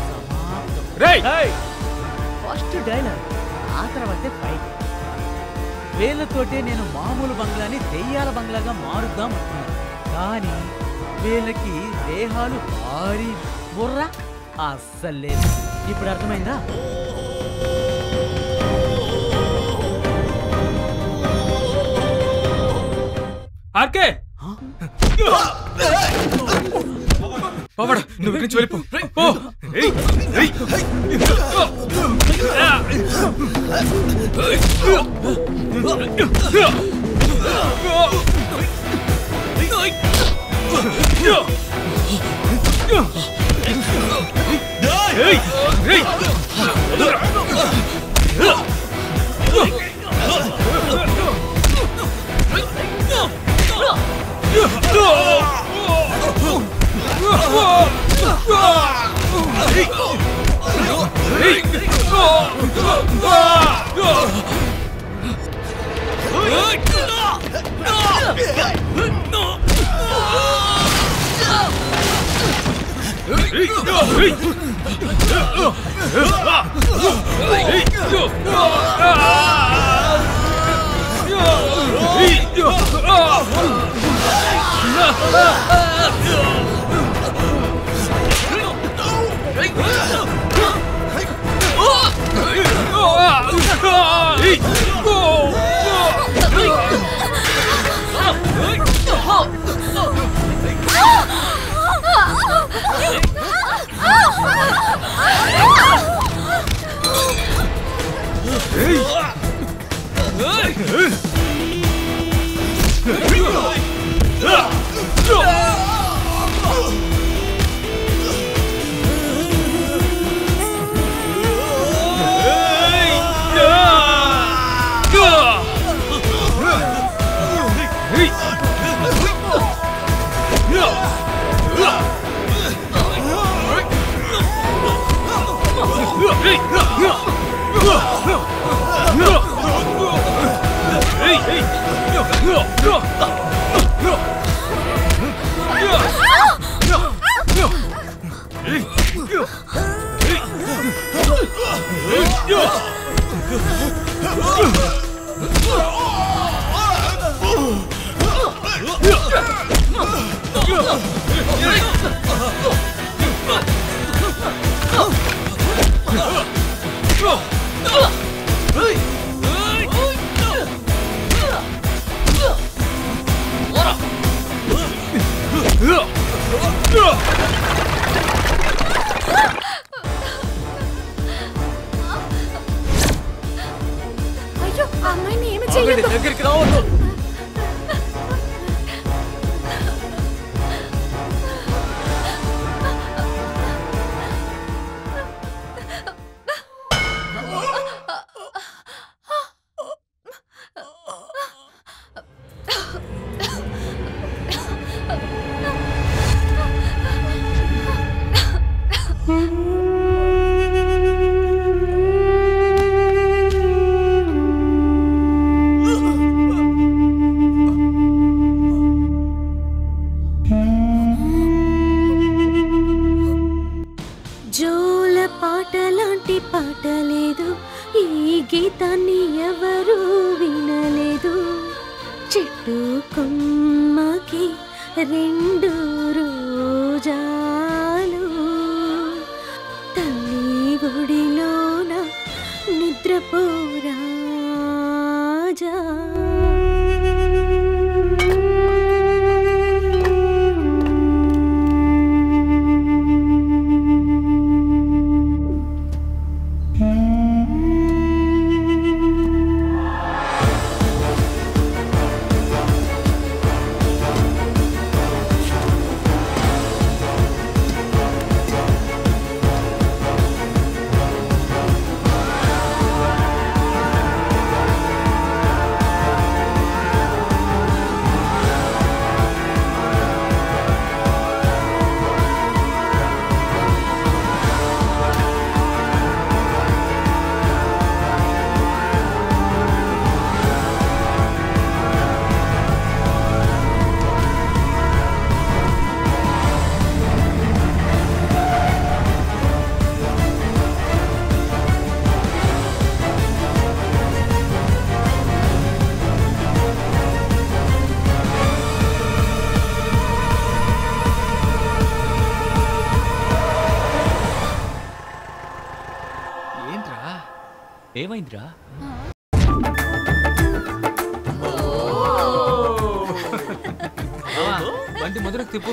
సమాప్తం. ఫస్ట్ డైలాగ్, ఆ తర్వాతే ఫైట్. వీళ్ళతోటే నేను మామూలు బంగ్లాని దెయ్యాల బంగ్లాగా మారుద్దాం అనుకున్నాను. కానీ వీళ్ళకి దేహాలు భారీ, బుర్ర అస్సలేదు. ఇప్పుడు అర్థమైందా? ఆర్కే, పావాడ నువ్వు ఇక్కడి నుంచి వెళ్ళిపో. అయ్యో ఆ అమ్మాయిని ఏమి చేయొద్దు. దగ్గరికి రావద్దు. జోల పాటలాంటి పాట లేదు, ఈ గీతాన్ని ఎవరు వినలేదు. చెట్టు కొమ్మకి రెండు రోజాలు, తల్లి గుడిలోన నిద్రపోరాజా. ఏమైందిరా? బండి మొదలకు తిప్పు.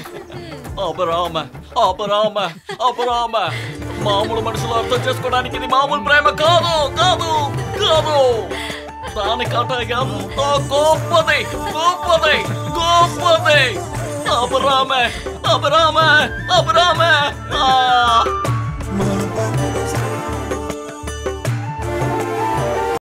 అపరామ అపరామ అపరామ, మామూలు మనుషులు అర్థం చేసుకోవడానికి ఇది మామూలు ప్రేమ కాదు కాదు కాదు. దానికట ఎంతో గొప్పది గొప్పది గొప్పది. అపరామ అపరామ అపరామ.